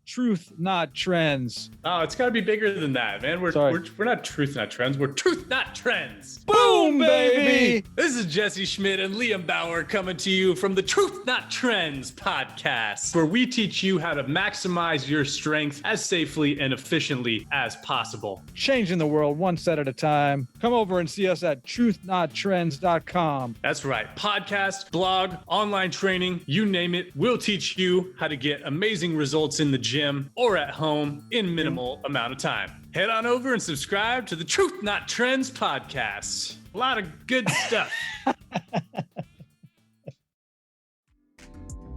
Truth Not Trends. Oh, it's got to be bigger than that, man. We're not Truth Not Trends. We're Truth Not Trends. Boom, baby! This is Jesse Schmidt and Liam Bauer coming to you from the Truth Not Trends podcast, where we teach you how to maximize your strength as safely and efficiently as possible. Changing the world one set at a time. Come over and see us at truthnottrends.com. That's right. Podcast, blog, online training, you name it. We'll teach you how to get amazing results in the gym or at home in minimal amount of time. Head on over and subscribe to the Truth Not Trends podcast. A lot of good stuff.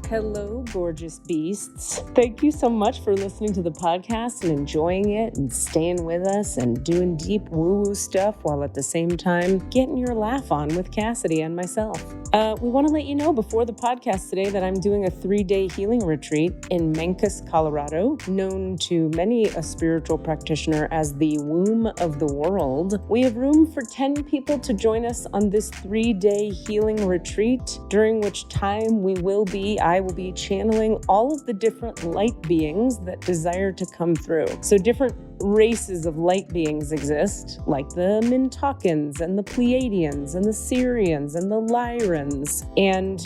Hello, gorgeous beasts. Thank you so much for listening to the podcast and enjoying it and staying with us and doing deep woo-woo stuff while at the same time getting your laugh on with Cassidy and myself. We want to let you know before the podcast today that I'm doing a 3-day healing retreat in Mancos, Colorado, known to many a spiritual practitioner as the womb of the world. We have room for 10 people to join us on this 3-day healing retreat, during which time I will be channeling all of the different light beings that desire to come through. So different races of light beings exist, like the Mintakans and the Pleiadians and the Syrians and the Lyrans. And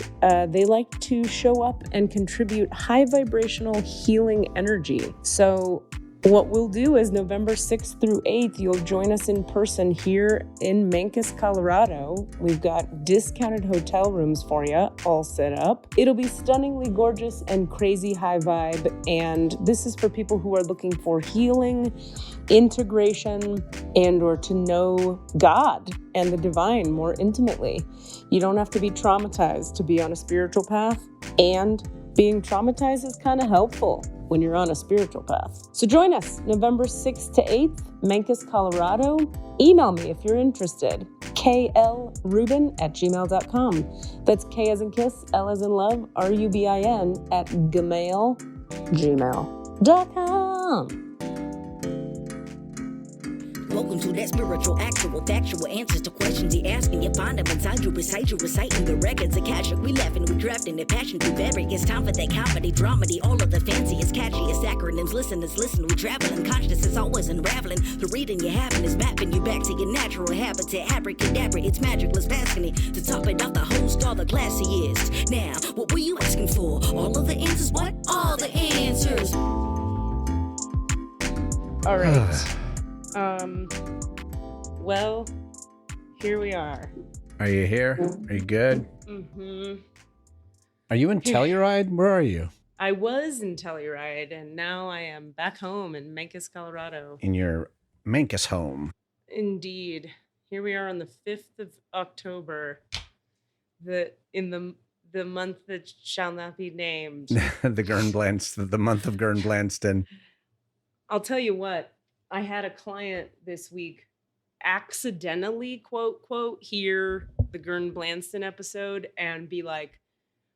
they like to show up and contribute high vibrational healing energy. So what we'll do is November 6th through 8th, you'll join us in person here in Mancos, Colorado. We've got discounted hotel rooms for you, all set up. It'll be stunningly gorgeous and crazy high vibe. And this is for people who are looking for healing, integration, and or to know God and the divine more intimately. You don't have to be traumatized to be on a spiritual path, and being traumatized is kind of helpful when you're on a spiritual path. So join us November 6th to 8th, Mancos, Colorado. Email me if you're interested. klrubin@gmail.com. That's K as in kiss, L as in love, RUBIN @gmail.com. Welcome to that spiritual, actual, factual answers to questions you ask, and you find them inside you, recite you, reciting the records. Akashic, we laughing, we drafting the passion through fabric. It's time for that comedy, dramedy, all of the fanciest, catchiest acronyms. Listeners, listen, we traveling, conscious is always unraveling. The reading you're having is mapping you back to your natural habitat. Abracadabra, it's magicless, basking to top it off, the host, all the classiest. Now, what were you asking for? All of the answers? What? All the answers. All right. Well, here we are. Are you here? Are you good? Mm-hmm. Are you in Telluride? Where are you? I was in Telluride, and now I am back home in Mancos, Colorado. In your Mancos home. Indeed. Here we are on the 5th of October, in the month that shall not be named. the month of Gern Blanston. I'll tell you what, I had a client this week accidentally, quote, hear the Gern Blanston episode and be like,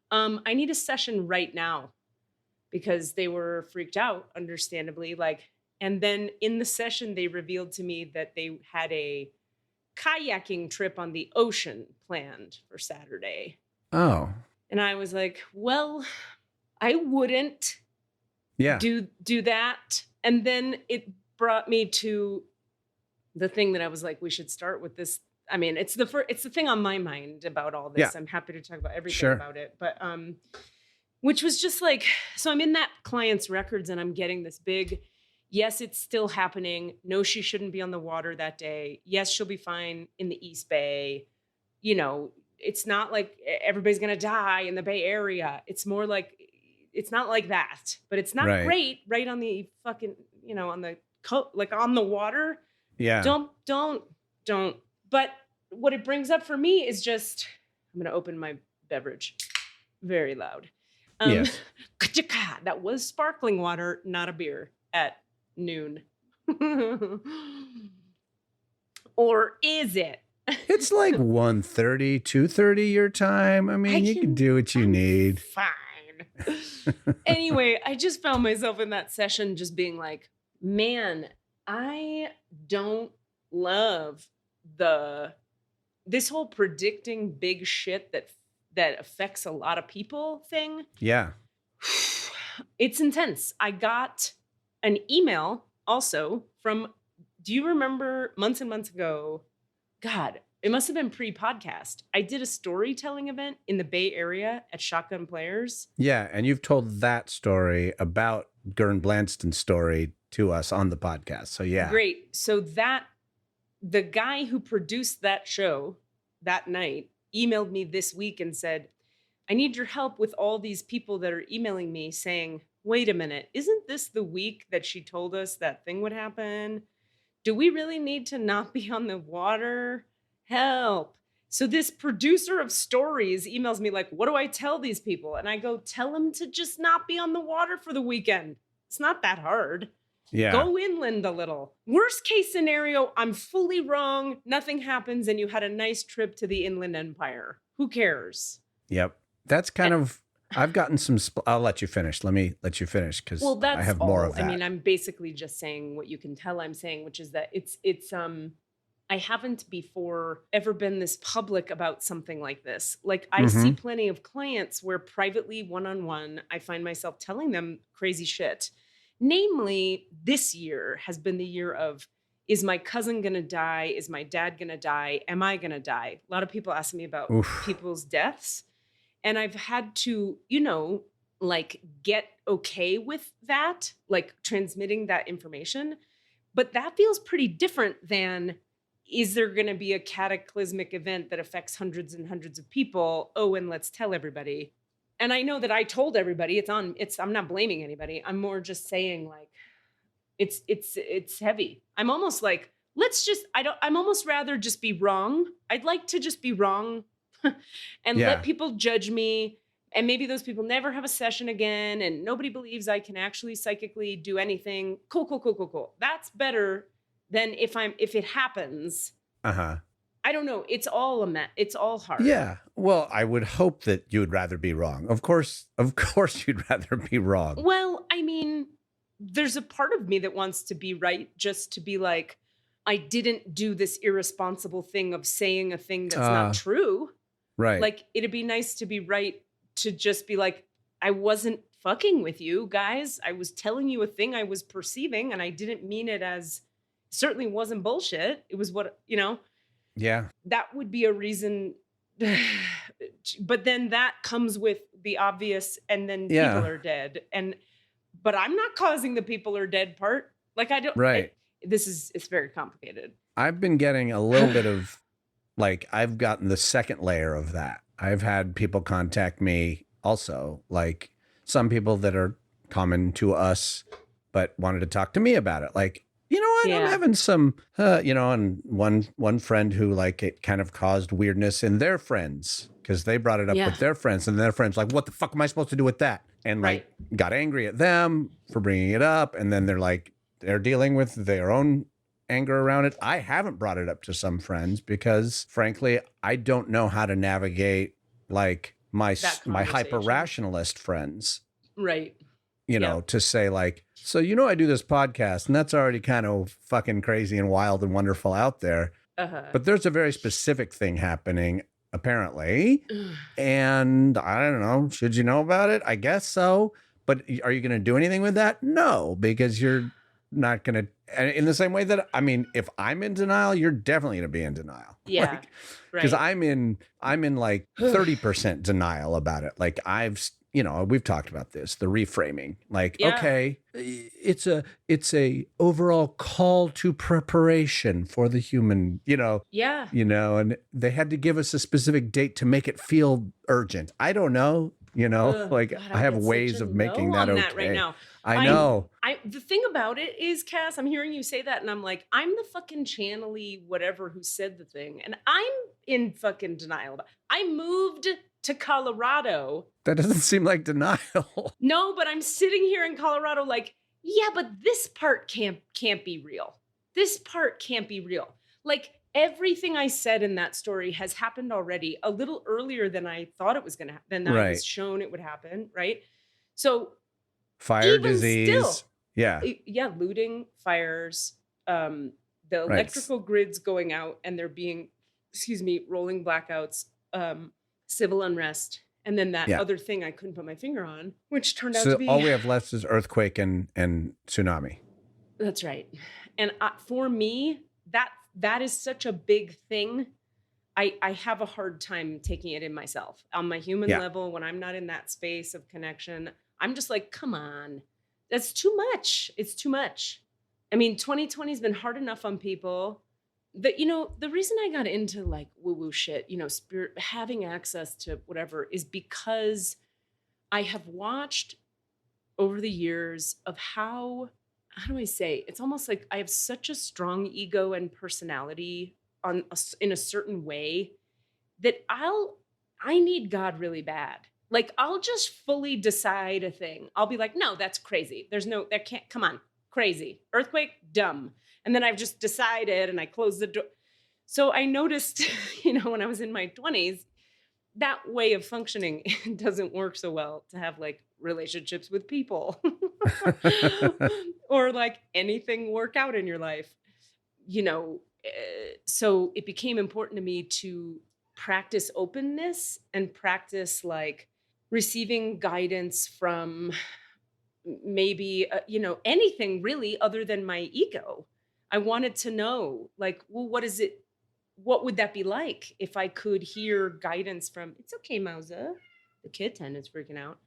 I need a session right now, because they were freaked out, understandably. And then in the session, they revealed to me that they had a kayaking trip on the ocean planned for Saturday. Oh. And I was like, well, I wouldn't do that. And then it brought me to the thing that I was like, we should start with this. I mean, it's the thing on my mind about all this. Yeah. I'm happy to talk about everything about it. But which was just like, so I'm in that client's records and I'm getting this big, yes, it's still happening. No, she shouldn't be on the water that day. Yes, she'll be fine in the East Bay. You know, it's not like everybody's going to die in the Bay Area. It's more like, it's not like that, but it's not great right on the fucking, on the like on the water. Yeah. Don't. But what it brings up for me is just, I'm going to open my beverage very loud. Yes. That was sparkling water, not a beer at noon. Or is it? It's like 1:30, 2:30 your time. I mean, you can do what you need. Fine. Anyway, I just found myself in that session just being like, man, I don't love this whole predicting big shit that affects a lot of people thing. Yeah. It's intense. I got an email also from, do you remember months and months ago? God, it must have been pre-podcast. I did a storytelling event in the Bay Area at Shotgun Players. Yeah, and you've told that story about Gern Blanston's story to us on the podcast. So yeah. Great. So the guy who produced that show that night emailed me this week and said, I need your help with all these people that are emailing me saying, wait a minute, isn't this the week that she told us that thing would happen? Do we really need to not be on the water? Help. So this producer of stories emails me like, what do I tell these people? And I go, tell them to just not be on the water for the weekend. It's not that hard. Yeah. Go inland a little. Worst case scenario, I'm fully wrong. Nothing happens and you had a nice trip to the Inland Empire. Who cares? Yep. That's kind of, I've gotten some, I'll let you finish. Let me let you finish because I have more of that. I mean, I'm basically just saying what you can tell I'm saying, which is that it's I haven't before ever been this public about something like this. Like I see plenty of clients where privately, one-on-one, I find myself telling them crazy shit. Namely, this year has been the year of, is my cousin going to die? Is my dad going to die? Am I going to die? A lot of people ask me about people's deaths. And I've had to, like get okay with that, like transmitting that information. But that feels pretty different than, is there going to be a cataclysmic event that affects hundreds and hundreds of people? Oh, and let's tell everybody. And I know that I told everybody I'm not blaming anybody. I'm more just saying like, it's heavy. I'm almost like, I'm almost rather just be wrong. I'd like to just be wrong and let people judge me. And maybe those people never have a session again. And nobody believes I can actually psychically do anything. Cool. That's better than if it happens. I don't know. It's all hard. Yeah. Well, I would hope that you would rather be wrong. Of course, you'd rather be wrong. Well, I mean, there's a part of me that wants to be right, just to be like, I didn't do this irresponsible thing of saying a thing that's not true. Right. Like, it'd be nice to be right, to just be like, I wasn't fucking with you guys. I was telling you a thing I was perceiving, and I didn't mean it as, certainly wasn't bullshit. It was what, Yeah. That would be a reason. But then that comes with the obvious, and then people are dead. But I'm not causing the people are dead part. Like, I don't. Right. It's very complicated. I've been getting a little bit of, like, I've gotten the second layer of that. I've had people contact me also, like some people that are common to us, but wanted to talk to me about it. Like, you know what? I'm having some, and one friend who, like, it kind of caused weirdness in their friends because they brought it up with their friends, and their friends like, what the fuck am I supposed to do with that? And like got angry at them for bringing it up. And then they're dealing with their own anger around it. I haven't brought it up to some friends because frankly, I don't know how to navigate like my hyper rationalist friends. Right. To say like, so, I do this podcast and that's already kind of fucking crazy and wild and wonderful out there. But there's a very specific thing happening apparently. And I don't know, should you know about it? I guess so. But are you going to do anything with that? No, because you're not going to, in the same way that, I mean, if I'm in denial, you're definitely going to be in denial. Yeah. Because I'm in like 30% denial about it. Like we've talked about this, the reframing, like, okay, it's a overall call to preparation for the human, and they had to give us a specific date to make it feel urgent. I don't know, God, I have ways of making that okay. That right now. I know. The thing about it is, Cass, I'm hearing you say that and I'm like, I'm the fucking channely whatever who said the thing. And I'm in fucking denial. I moved to Colorado. That doesn't seem like denial. No, but I'm sitting here in Colorado like, yeah, but this part can't be real. This part can't be real. Like everything I said in that story has happened already a little earlier than I thought it was going to happen, than I was shown it would happen, right? So fire, disease. Still, looting, fires, the electrical grids going out and there being, rolling blackouts, civil unrest, And then that Yeah. other thing I couldn't put my finger on, which turned out So to be. all we have left is earthquake and tsunami. That's right. And for me, that is such a big thing. I have a hard time taking it in myself. On my human level, when I'm not in that space of connection, I'm just like, come on, that's too much. It's too much. I mean, 2020 has been hard enough on people that, the reason I got into like woo-woo shit, spirit, having access to whatever, is because I have watched over the years of how do I say? It's almost like I have such a strong ego and personality in a certain way that I need God really bad. Like I'll just fully decide a thing. I'll be like, no, that's crazy. That can't, come on, crazy. Earthquake, dumb. And then I've just decided and I close the door. So I noticed, when I was in my 20s, that way of functioning doesn't work so well to have like relationships with people or like anything work out in your life, so it became important to me to practice openness and practice like receiving guidance from maybe, anything really other than my ego. I wanted to know like, well, what would that be like if I could hear guidance from, it's okay, Mausa, the kitten is freaking out.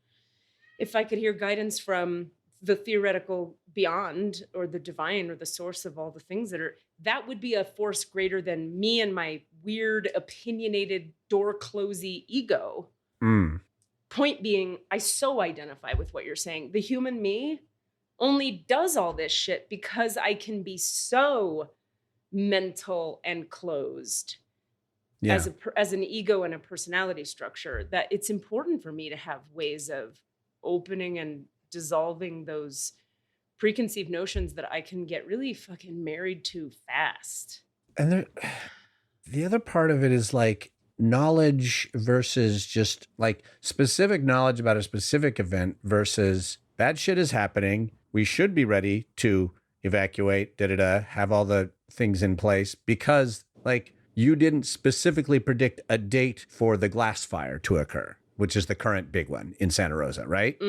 If I could hear guidance from the theoretical beyond or the divine or the source of all the things that would be a force greater than me and my weird, opinionated, door-closey ego. Point being, I so identify with what you're saying. The human me only does all this shit because I can be so mental and closed as an ego and a personality structure that it's important for me to have ways of opening and dissolving those preconceived notions that I can get really fucking married to fast. And the other part of it is like knowledge versus just like specific knowledge about a specific event versus bad shit is happening. We should be ready to evacuate, have all the things in place because like you didn't specifically predict a date for the glass fire to occur, which is the current big one in Santa Rosa, right?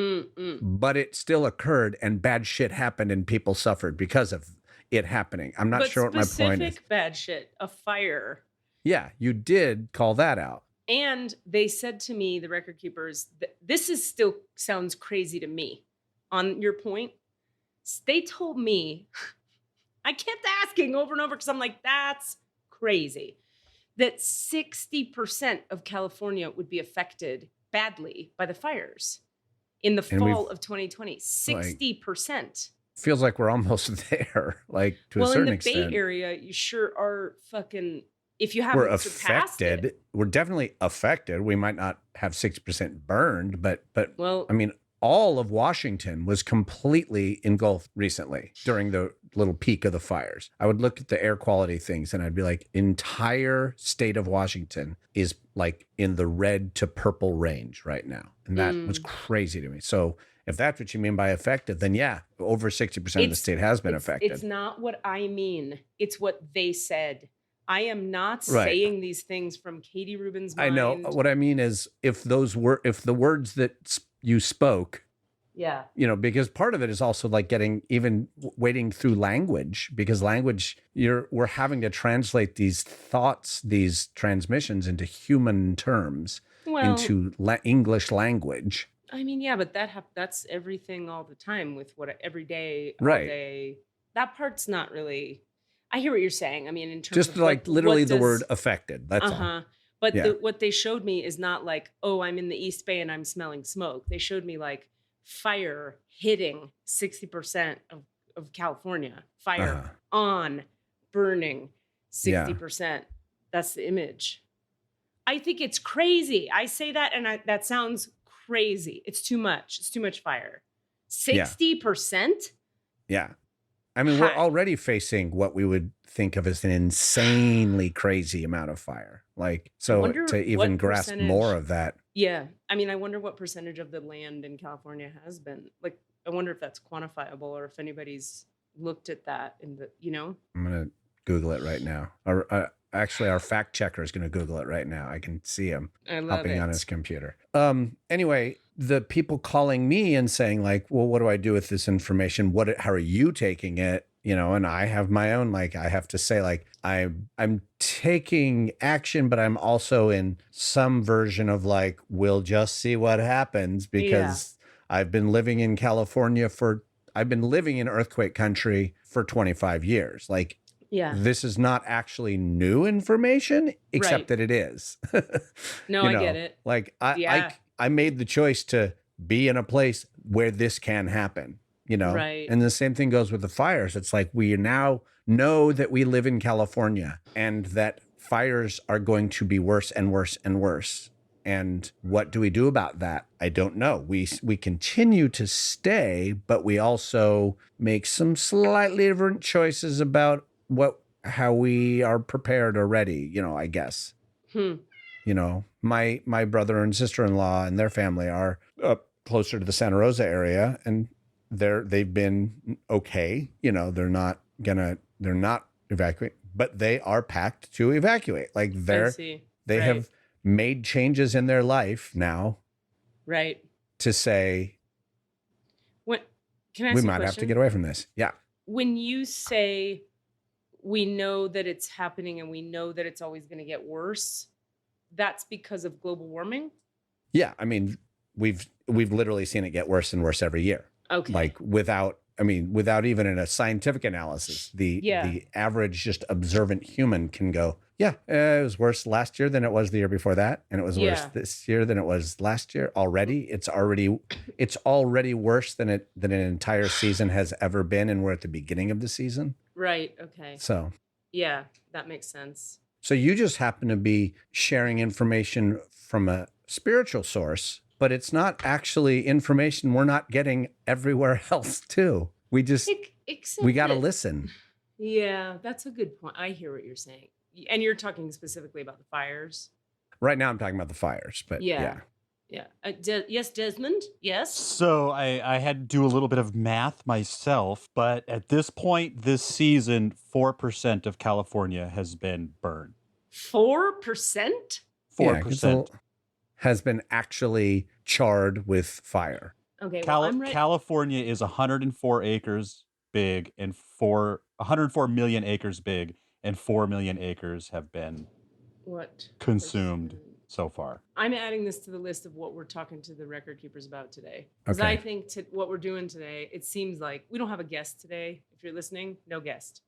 But it still occurred and bad shit happened and people suffered because of it happening. I'm not sure what my point is. Specific bad shit, a fire. Yeah, you did call that out. And they said to me, the record keepers, this is still sounds crazy to me. On your point, they told me, I kept asking over and over because I'm like, that's crazy, that 60% of California would be affected badly by the fires in the fall of 2020. 60%. Feels like we're almost there, like to a certain extent. Well, in the Bay Area, you sure are fucking, if you haven't surpassed it. We're definitely affected. We might not have 60% burned, but well, I mean, all of Washington was completely engulfed recently during the little peak of the fires. I would look at the air quality things and I'd be like, entire state of Washington is like in the red to purple range right now. And that was crazy to me. So if that's what you mean by affected, then yeah, over 60% of the state has been affected. It's not what I mean. It's what they said. I am not saying these things from Katie Rubin's mind. I know. What I mean is if the words that you spoke, because part of it is also like wading through language, because language, we're having to translate these thoughts, these transmissions into human terms, into English language. I mean, yeah, but that's everything all the time with every day, all right. day. That part's not really, I hear what you're saying. I mean, in terms just of like literally the word affected. That's all. But what they showed me is not like, oh, I'm in the East Bay and I'm smelling smoke. They showed me like fire hitting 60% of California, fire on, burning 60%. That's the image. I think it's crazy. I say that and that sounds crazy. It's too much. It's too much fire. 60%? Yeah. I mean, we're already facing what we would think of as an insanely crazy amount of fire. Like, so to even grasp more of that. Yeah. I mean, I wonder what percentage of the land in California has been. Like, I wonder if that's quantifiable or if anybody's looked at that in the, I'm going to Google it right now. Actually, our fact checker is going to Google it right now. I can see him I love hopping it. on his computer. Anyway, the people calling me and saying like, well, what do I do with this information? How are you taking it? You know, and I have my own, like, I have to say, like, I'm taking action, but I'm also in some version of like, we'll just see what happens, because I've been living in California I've been living in earthquake country for 25 years. Like, this is not actually new information, except that it is. No, I get it. Like, I made the choice to be in a place where this can happen. You know, Right. And the same thing goes with the fires. It's like we now know that we live in California and that fires are going to be worse and worse and worse. And what do we do about that? I don't know. We continue to stay, but we also make some slightly different choices about how we are prepared or ready, you know, I guess. You know, my brother and sister-in-law and their family are up closer to the Santa Rosa area, and they've been okay. You know, they're not evacuate, but they are packed to evacuate. Like they have made changes in their life now. Right. To say, can I ask we you a might have to question? get away from this. Yeah. When you say we know that it's happening and we know that it's always going to get worse, that's because of global warming? Yeah. I mean, we've literally seen it get worse and worse every year. Okay. Like without even in a scientific analysis, the average just observant human can go, it was worse last year than it was the year before that, and it was worse this year than it was last year. It's already worse than an entire season has ever been, and we're at the beginning of the season. Right. Okay. So yeah, that makes sense. So you just happen to be sharing information from a spiritual source, but it's not actually information we're not getting everywhere else too. We just, we got to listen. Yeah, that's a good point. I hear what you're saying. And you're talking specifically about the fires. Right now I'm talking about the fires, but yeah. Yes, Desmond? Yes? So I had to do a little bit of math myself, but at this point this season, 4% of California has been burned. 4%? 4%. Has been actually charred with fire. Okay, well, I'm right. California is 104 acres big and 104 million acres big, and 4 million acres have been consumed so far. I'm adding this to the list of what we're talking to the record keepers about today. Because I think what we're doing today, it seems like we don't have a guest today. If you're listening, no guest.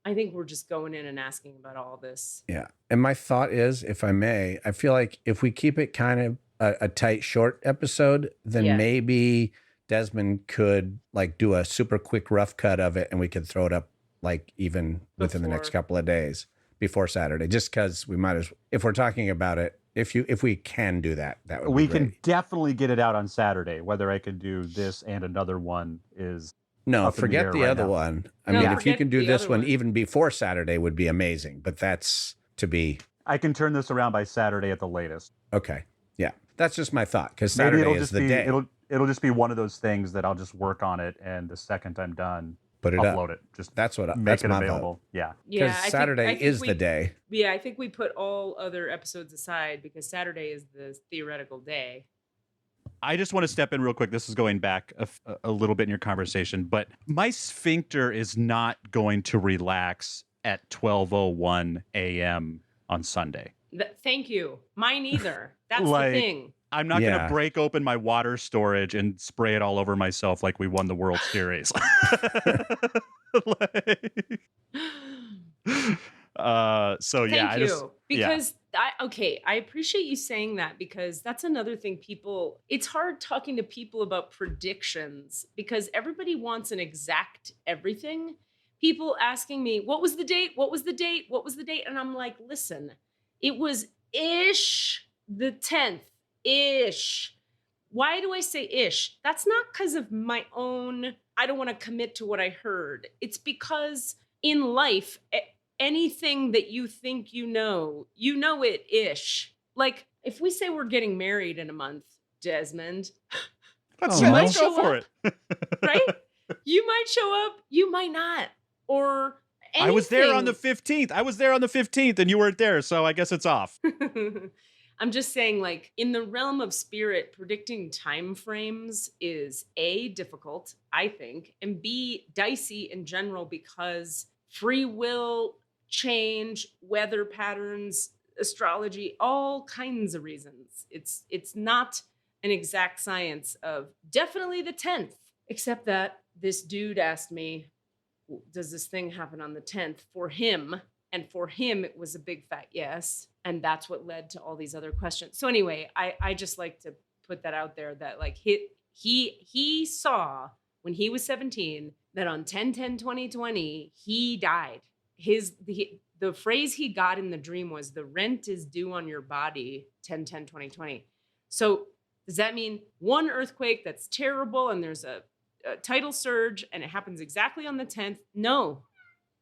I think we're just going in and asking about all this. Yeah. And my thought is, if I may, I feel like if we keep it kind of a tight, short episode, then maybe Desmond could like do a super quick rough cut of it, and we could throw it up like even within the next couple of days before Saturday, just because we might as, if we're talking about it, if we can do that, that would be we great. Can definitely get it out on Saturday. Whether I could do this and another one is no, forget the other one. I mean, if you can do this one even before Saturday would be amazing, but that's to be. I can turn this around by Saturday at the latest. Okay. Yeah. That's just my thought, because Saturday is the day. It'll just be one of those things that I'll just work on it, and the second I'm done, put it upload up. it. Just that's make it my available. Vote. Yeah. Because Saturday is the day. Yeah, I think we put all other episodes aside because Saturday is the theoretical day. I just want to step in real quick. This is going back a little bit in your conversation, but my sphincter is not going to relax at 12:01 a.m. on Sunday. Thank you. Mine either. That's like, the thing. I'm not going to break open my water storage and spray it all over myself like we won the World Series. So yeah, Thank you. Because I appreciate you saying that, because that's another thing it's hard talking to people about predictions because everybody wants an exact everything. People asking me, what was the date? What was the date? What was the date? And I'm like, listen, it was ish the 10th, ish. Why do I say ish? That's not because of my own, I don't want to commit to what I heard. It's because in life, anything that you think you know it ish. Like if we say we're getting married in a month, Desmond, let's go for it. Right? You might show up, you might not. Or I was there on the 15th. I was there on the 15th and you weren't there, so I guess it's off. I'm just saying, like, in the realm of spirit, predicting time frames is A, difficult, I think, and B, dicey in general because free will, change, weather patterns, astrology, all kinds of reasons. It's not an exact science of definitely the 10th, except that this dude asked me, does this thing happen on the 10th for him? And for him, it was a big fat yes. And that's what led to all these other questions. So anyway, I just like to put that out there that like he saw when he was 17 that on 10/10/2020, he died. The phrase he got in the dream was the rent is due on your body 10/10/2020. So does that mean one earthquake that's terrible and there's a tidal surge and it happens exactly on the 10th? No.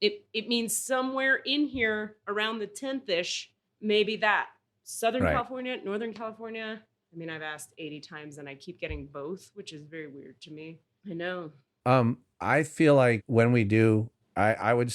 It means somewhere in here around the 10th-ish, maybe that. Southern California, Northern California. I mean, I've asked 80 times and I keep getting both, which is very weird to me. I know. I feel like when we do, I would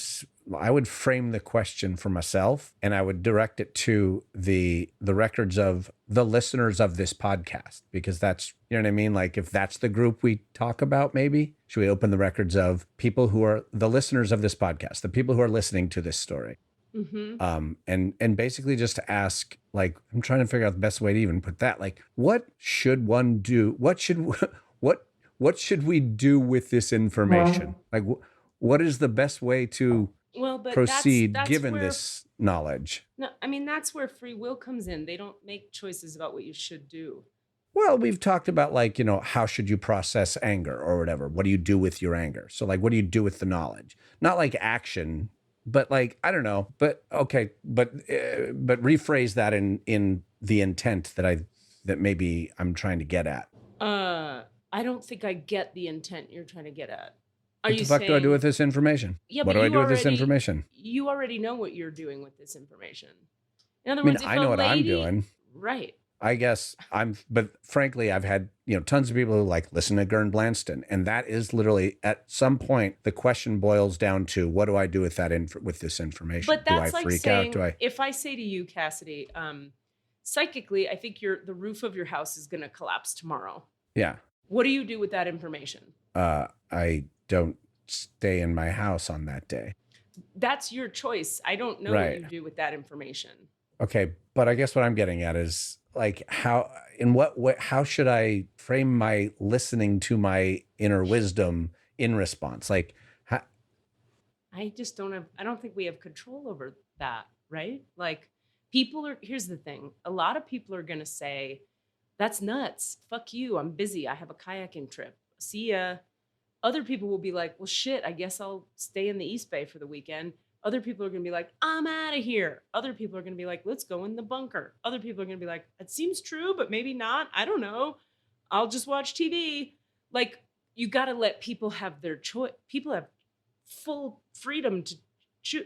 frame the question for myself and I would direct it to the records of the listeners of this podcast, because that's, you know what I mean? Like if that's the group we talk about, maybe should we open the records of people who are the listeners of this podcast, the people who are listening to this story? Mm-hmm. And basically just to ask, like, I'm trying to figure out the best way to even put that. Like, what should one do? What should we do with this information? Like, what is the best way to proceed that's given this knowledge? No, I mean, that's where free will comes in. They don't make choices about what you should do. Well, we've talked about like, you know, how should you process anger or whatever? What do you do with your anger? So like, what do you do with the knowledge? Not like action, but like, I don't know, but okay. But rephrase that in the intent that maybe I'm trying to get at. I don't think I get the intent you're trying to get at. What the fuck do I do with this information? Yeah, what do I do with this information? You already know what you're doing with this information. In other words, I know what I'm doing. Right. I guess but frankly, I've had, you know, tons of people who like listen to Gern Blanston. And that is literally at some point, the question boils down to what do I do with with this information? But that's do I like freak saying, out? if I say to you, Cassidy, psychically, I think the roof of your house is going to collapse tomorrow. Yeah. What do you do with that information? I don't stay in my house on that day. That's your choice. I don't know what you do with that information. Okay, but I guess what I'm getting at is like how should I frame my listening to my inner wisdom in response? Like I don't think we have control over that, right? Like here's the thing. A lot of people are going to say, that's nuts. Fuck you. I'm busy. I have a kayaking trip. See ya. Other people will be like, well, shit, I guess I'll stay in the East Bay for the weekend. Other people are going to be like, I'm out of here. Other people are going to be like, let's go in the bunker. Other people are going to be like, it seems true, but maybe not. I don't know. I'll just watch TV. Like, you got to let people have their choice. People have full freedom to choose.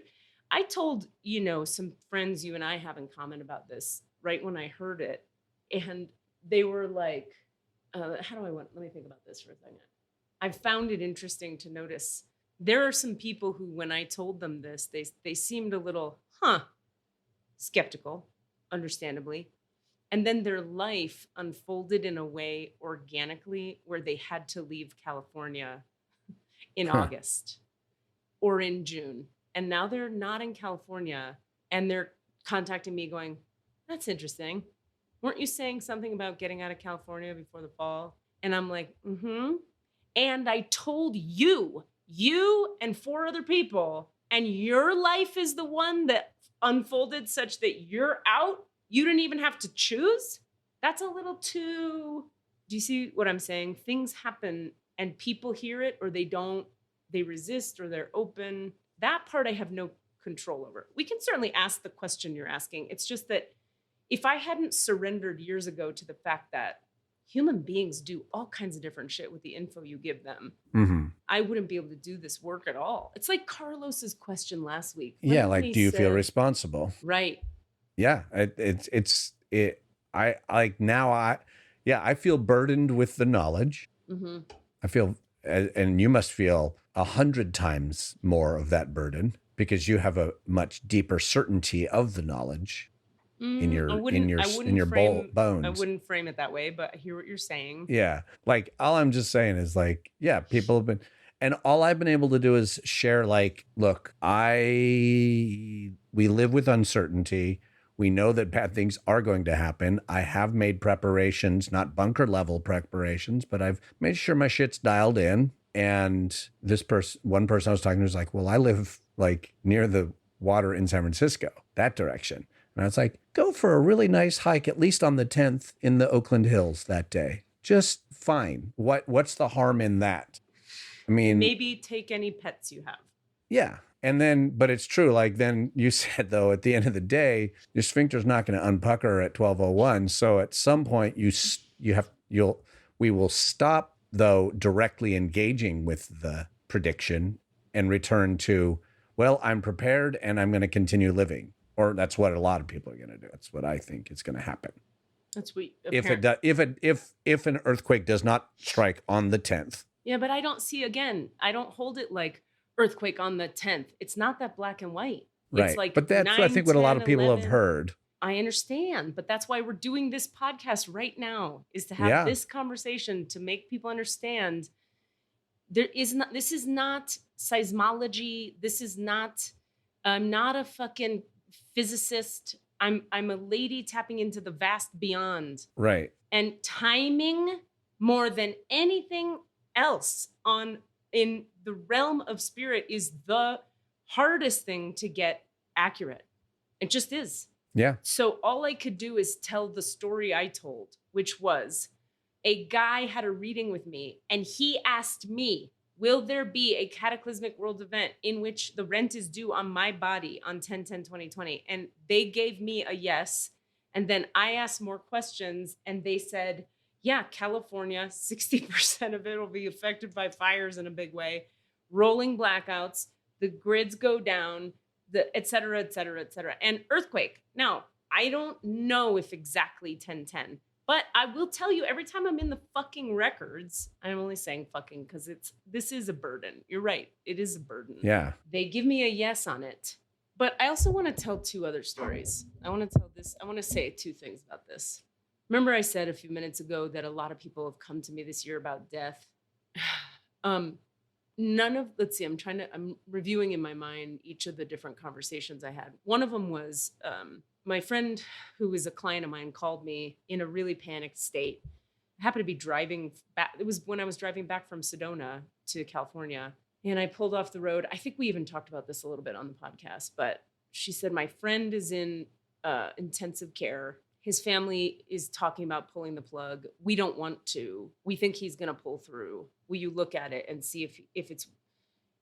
I told, some friends you and I have in common about this right when I heard it. And they were like, let me think about this for a second. I found it interesting to notice there are some people who, when I told them this, they seemed a little, skeptical, understandably. And then their life unfolded in a way organically where they had to leave California in August or in June. And now they're not in California and they're contacting me going, that's interesting. Weren't you saying something about getting out of California before the fall? And I'm like, mm-hmm. And I told you and 4 other people, and your life is the one that unfolded such that you're out. You didn't even have to choose. That's a little too, do you see what I'm saying? Things happen and people hear it or they don't, they resist or they're open. That part I have no control over. We can certainly ask the question you're asking. It's just that if I hadn't surrendered years ago to the fact that human beings do all kinds of different shit with the info you give them, I wouldn't be able to do this work at all. It's like Carlos's question last week. Yeah, like, do you feel responsible? Right. Yeah, I feel burdened with the knowledge. I feel, and you must feel 100 times more of that burden. because you have a much deeper certainty of the knowledge in your bones. I wouldn't frame it that way, but I hear what you're saying. Yeah. Like, all I'm just saying is, like, yeah, people have been, and all I've been able to do is share, like, look, we live with uncertainty. We know that bad things are going to happen. I have made preparations, not bunker level preparations, but I've made sure my shit's dialed in. And one person I was talking to was like, well, I live like near the water in San Francisco, that direction. And I was like, go for a really nice hike, at least on the 10th in the Oakland Hills that day. Just fine. What's the harm in that? I mean, maybe take any pets you have. Yeah. And then, but it's true. Like, then you said, though, at the end of the day, your sphincter's not going to unpucker at 12:01. So at some point we will stop, though, directly engaging with the prediction and return to, well, I'm prepared and I'm going to continue living. Or that's what a lot of people are going to do. That's what I think is going to happen. That's what if an earthquake does not strike on the 10th. Yeah, but I don't hold it like earthquake on the 10th. It's not that black and white. Right. It's like but that's 9, I think 10, what a lot of people 11. Have heard. I understand, but that's why we're doing this podcast right now, is to have this conversation to make people understand this is not seismology. This is not, I'm not a fucking physicist. I'm a lady tapping into the vast beyond. Right. And timing more than anything else in the realm of spirit is the hardest thing to get accurate. It just is. Yeah. So all I could do is tell the story I told, which was a guy had a reading with me and he asked me, will there be a cataclysmic world event in which the rent is due on my body on 10/10/2020? And they gave me a yes. And then I asked more questions and they said, yeah, California, 60% of it will be affected by fires in a big way, rolling blackouts, the grids go down, et cetera, et cetera, et cetera. And earthquake. Now, I don't know if exactly 10/10, but I will tell you every time I'm in the fucking records, I'm only saying fucking because this is a burden. You're right. It is a burden. Yeah. They give me a yes on it. But I also want to tell two other stories. I want to say two things about this. Remember I said a few minutes ago that a lot of people have come to me this year about death. I'm reviewing in my mind each of the different conversations I had. One of them was my friend who was a client of mine called me in a really panicked state. I happened to be driving back. It was when I was driving back from Sedona to California. And I pulled off the road. I think we even talked about this a little bit on the podcast, but she said, my friend is in intensive care. His family is talking about pulling the plug. We don't want to. We think he's going to pull through. Will you look at it and see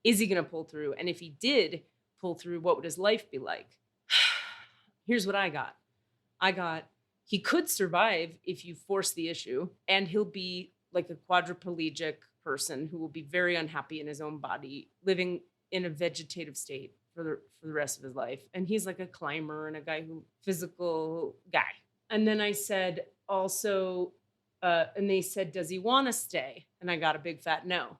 is he going to pull through? And if he did pull through, what would his life be like? Here's what I got. He could survive if you force the issue, and he'll be like a quadriplegic person who will be very unhappy in his own body, living in a vegetative state for the rest of his life. And he's like a climber and physical guy. And then I said also, and they said, does he want to stay? And I got a big fat no,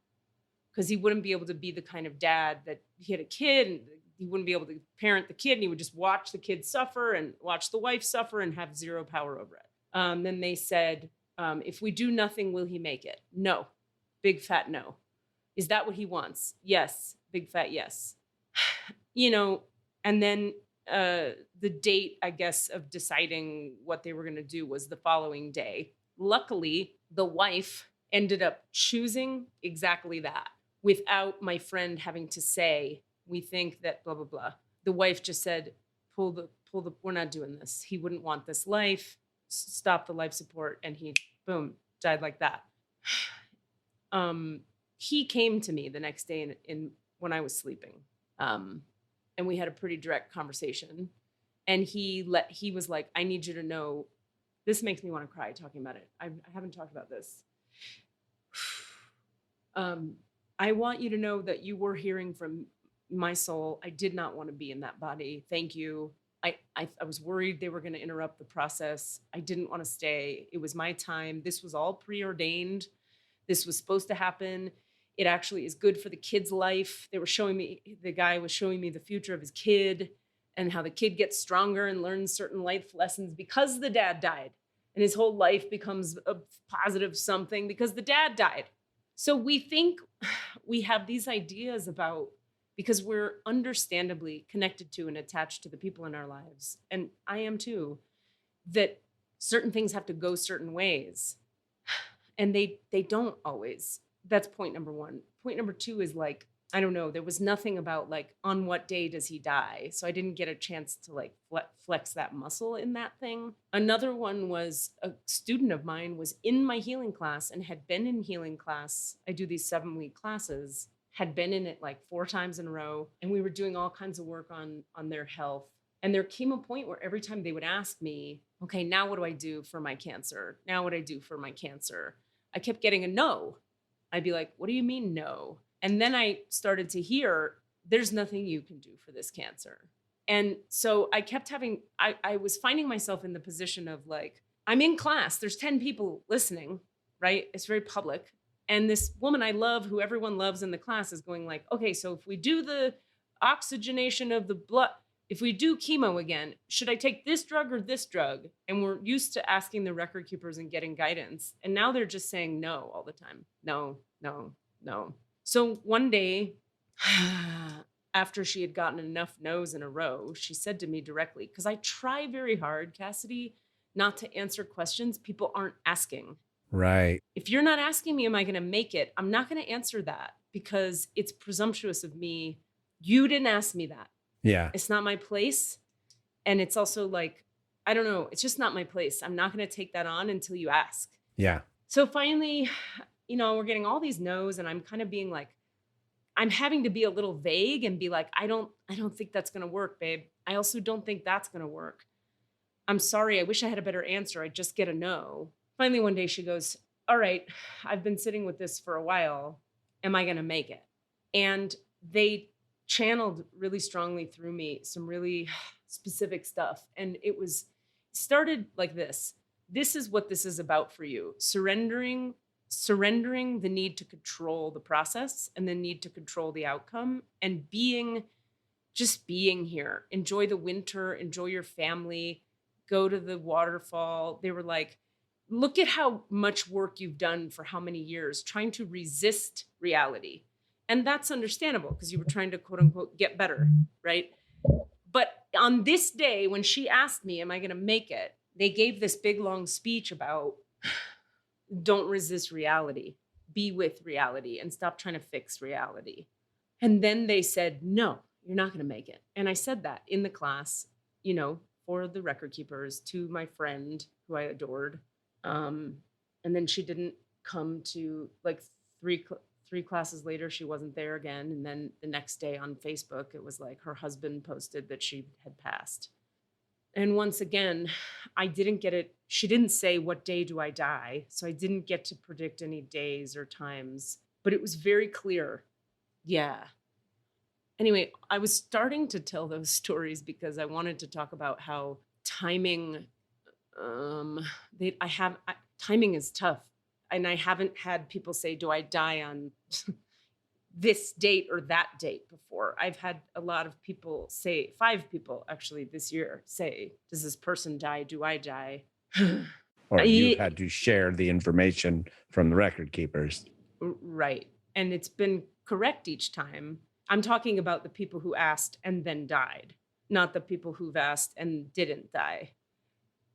because he wouldn't be able to be the kind of dad that he had a kid and he wouldn't be able to parent the kid, and he would just watch the kid suffer and watch the wife suffer and have zero power over it. Then they said, if we do nothing, will he make it? No. Big fat no. Is that what he wants? Yes. Big fat yes. And then the date, I guess, of deciding what they were going to do was the following day. Luckily, the wife ended up choosing exactly that without my friend having to say, we think that blah, blah, blah. The wife just said, we're not doing this. He wouldn't want this life. Stop the life support. And he, boom, died like that. He came to me the next day when I was sleeping. And we had a pretty direct conversation. And he was like, I need you to know, this makes me want to cry talking about it. I haven't talked about this. I want you to know that you were hearing from my soul. I did not want to be in that body. Thank you. I was worried they were going to interrupt the process. I didn't want to stay. It was my time. This was all preordained. This was supposed to happen. it actually is good for the kid's life. The guy was showing me the future of his kid and how the kid gets stronger and learns certain life lessons because the dad died. And his whole life becomes a positive something because the dad died. So we think we have these ideas about, because we're understandably connected to and attached to the people in our lives, and I am too, that certain things have to go certain ways. And they don't always. That's point number one. Point number two is like, I don't know, there was nothing about like, on what day does he die? So I didn't get a chance to like flex that muscle in that thing. Another one was a student of mine was in my healing class and had been in healing class. I do these 7-week classes, had been in it like 4 times in a row. And we were doing all kinds of work on their health. And there came a point where every time they would ask me, okay, now what do I do for my cancer? Now what do I do for my cancer? I kept getting a no. I'd be like, what do you mean no? And then I started to hear, there's nothing you can do for this cancer. And so I kept I was finding myself in the position of like, I'm in class, there's 10 people listening, right? It's very public. And this woman I love, who everyone loves in the class, is going like, okay, so if we do the oxygenation of the blood, if we do chemo again, should I take this drug or this drug? And we're used to asking the record keepers and getting guidance. And now they're just saying no all the time. No, no, no. So one day, after she had gotten enough no's in a row, she said to me directly, because I try very hard, Cassidy, not to answer questions people aren't asking. Right. If you're not asking me, am I going to make it? I'm not going to answer that because it's presumptuous of me. You didn't ask me that. Yeah. It's not my place. And it's also like, I don't know. It's just not my place. I'm not going to take that on until you ask. Yeah. So finally, we're getting all these no's and I'm kind of being like, I'm having to be a little vague and be like, I don't think that's going to work, babe. I also don't think that's going to work. I'm sorry. I wish I had a better answer. I just get a no. Finally, one day she goes, all right, I've been sitting with this for a while. Am I going to make it? And they channeled really strongly through me some really specific stuff. And it started like this. This is what this is about for you. Surrendering the need to control the process and the need to control the outcome, and just being here. Enjoy the winter, enjoy your family, go to the waterfall. They were like, look at how much work you've done for how many years trying to resist reality. And that's understandable because you were trying to, quote unquote, get better, right? But on this day, when she asked me, am I going to make it? They gave this big, long speech about don't resist reality, be with reality, and stop trying to fix reality. And then they said, no, you're not going to make it. And I said that in the class, for the record keepers, to my friend who I adored. And then she didn't come to like three classes later, she wasn't there again. And then the next day on Facebook, it was like her husband posted that she had passed. And once again, I didn't get it. She didn't say, what day do I die? So I didn't get to predict any days or times, but it was very clear. Yeah. Anyway, I was starting to tell those stories because I wanted to talk about how timing, timing is tough. And I haven't had people say, do I die on this date or that date before? I've had a lot of people say, 5 people actually this year say, does this person die? Do I die? Or you had to share the information from the record keepers. Right. And it's been correct each time. I'm talking about the people who asked and then died, not the people who've asked and didn't die,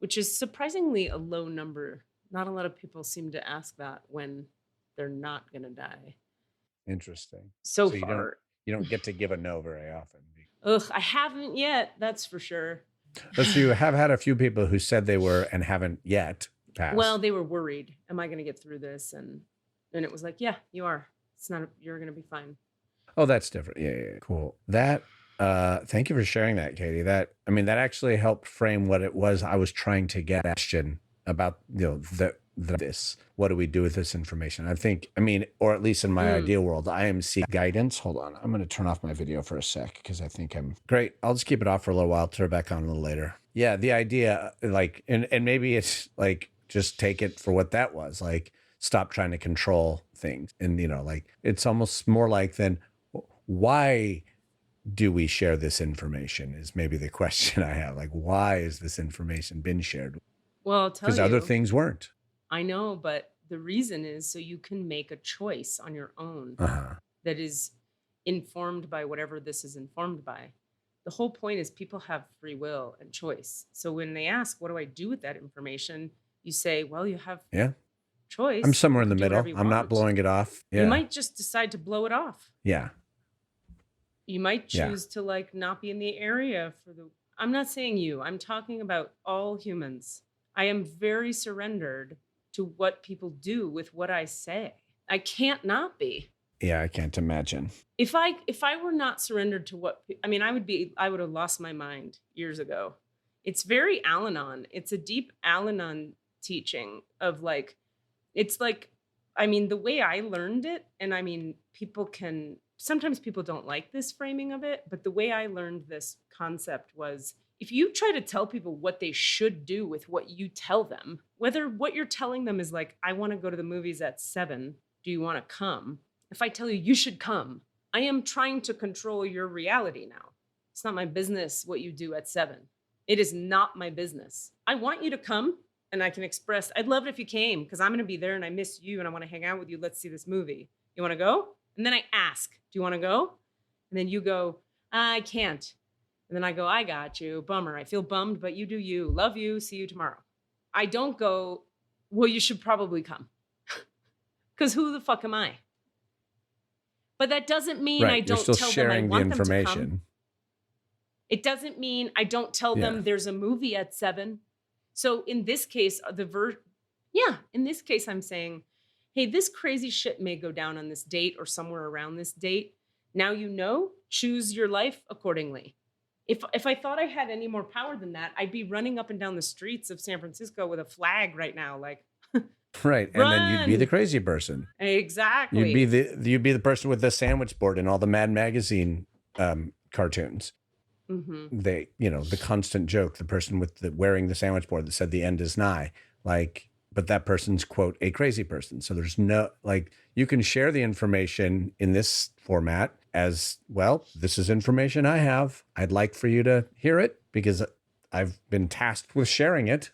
which is surprisingly a low number. Not a lot of people seem to ask that when they're not going to die. Interesting. So far. You don't get to give a no very often. Ugh, I haven't yet. That's for sure. So you have had a few people who said they were and haven't yet passed. Well, they were worried. Am I going to get through this? And it was like, yeah, you are. You're going to be fine. Oh, that's different. Yeah. Cool. That, thank you for sharing that, Katie. That actually helped frame what it was I was trying to get at about, this. What do we do with this information? Or at least in my ideal world, I am seeking guidance. Hold on. I'm going to turn off my video for a sec because I think I'm great. I'll just keep it off for a little while, turn it back on a little later. Yeah. The idea, and maybe it's like, just take it for what that was. Like, stop trying to control things. And, like it's almost more like then why do we share this information is maybe the question I have. Like, why is this information been shared? Well, I'll tell you. Because other things weren't. I know, but the reason is so you can make a choice on your own that is informed by whatever this is informed by. The whole point is people have free will and choice. So when they ask, what do I do with that information? You say, well, you have choice. I'm somewhere in the middle. I'm not blowing it off. Yeah. You might just decide to blow it off. Yeah. You might choose to like not be in the area for I'm not saying you, I'm talking about all humans. I am very surrendered to what people do with what I say. I can't not be. Yeah, I can't imagine. If I were not surrendered to I would have lost my mind years ago. It's very Al-Anon. It's a deep Al-Anon teaching of like, it's like, the way I learned it, and sometimes people don't like this framing of it, but the way I learned this concept was if you try to tell people what they should do with what you tell them, whether what you're telling them is like, I want to go to the movies at 7, do you want to come? If I tell you should come, I am trying to control your reality now. It's not my business what you do at 7. It is not my business. I want you to come and I can express, I'd love it if you came because I'm going to be there and I miss you and I want to hang out with you. Let's see this movie. You want to go? And then I ask, do you want to go? And then you go, I can't. And then I go, I got you. Bummer. I feel bummed, but you do you. Love you. See you tomorrow. I don't go, well, you should probably come. Because who the fuck am I? But that doesn't mean I don't tell them I want them to come. It doesn't mean I don't tell them there's a movie at 7. So in this case, in this case, I'm saying, hey, this crazy shit may go down on this date or somewhere around this date. Now choose your life accordingly. If I thought I had any more power than that, I'd be running up and down the streets of San Francisco with a flag right now, like right. Run! And then you'd be the crazy person. Exactly. You'd be the person with the sandwich board in all the Mad Magazine cartoons. Mm-hmm. The constant joke, the person with wearing the sandwich board that said the end is nigh, like, but that person's quote a crazy person. So there's no, like, you can share the information in this format as well. This is information I have. I'd like for you to hear it because I've been tasked with sharing it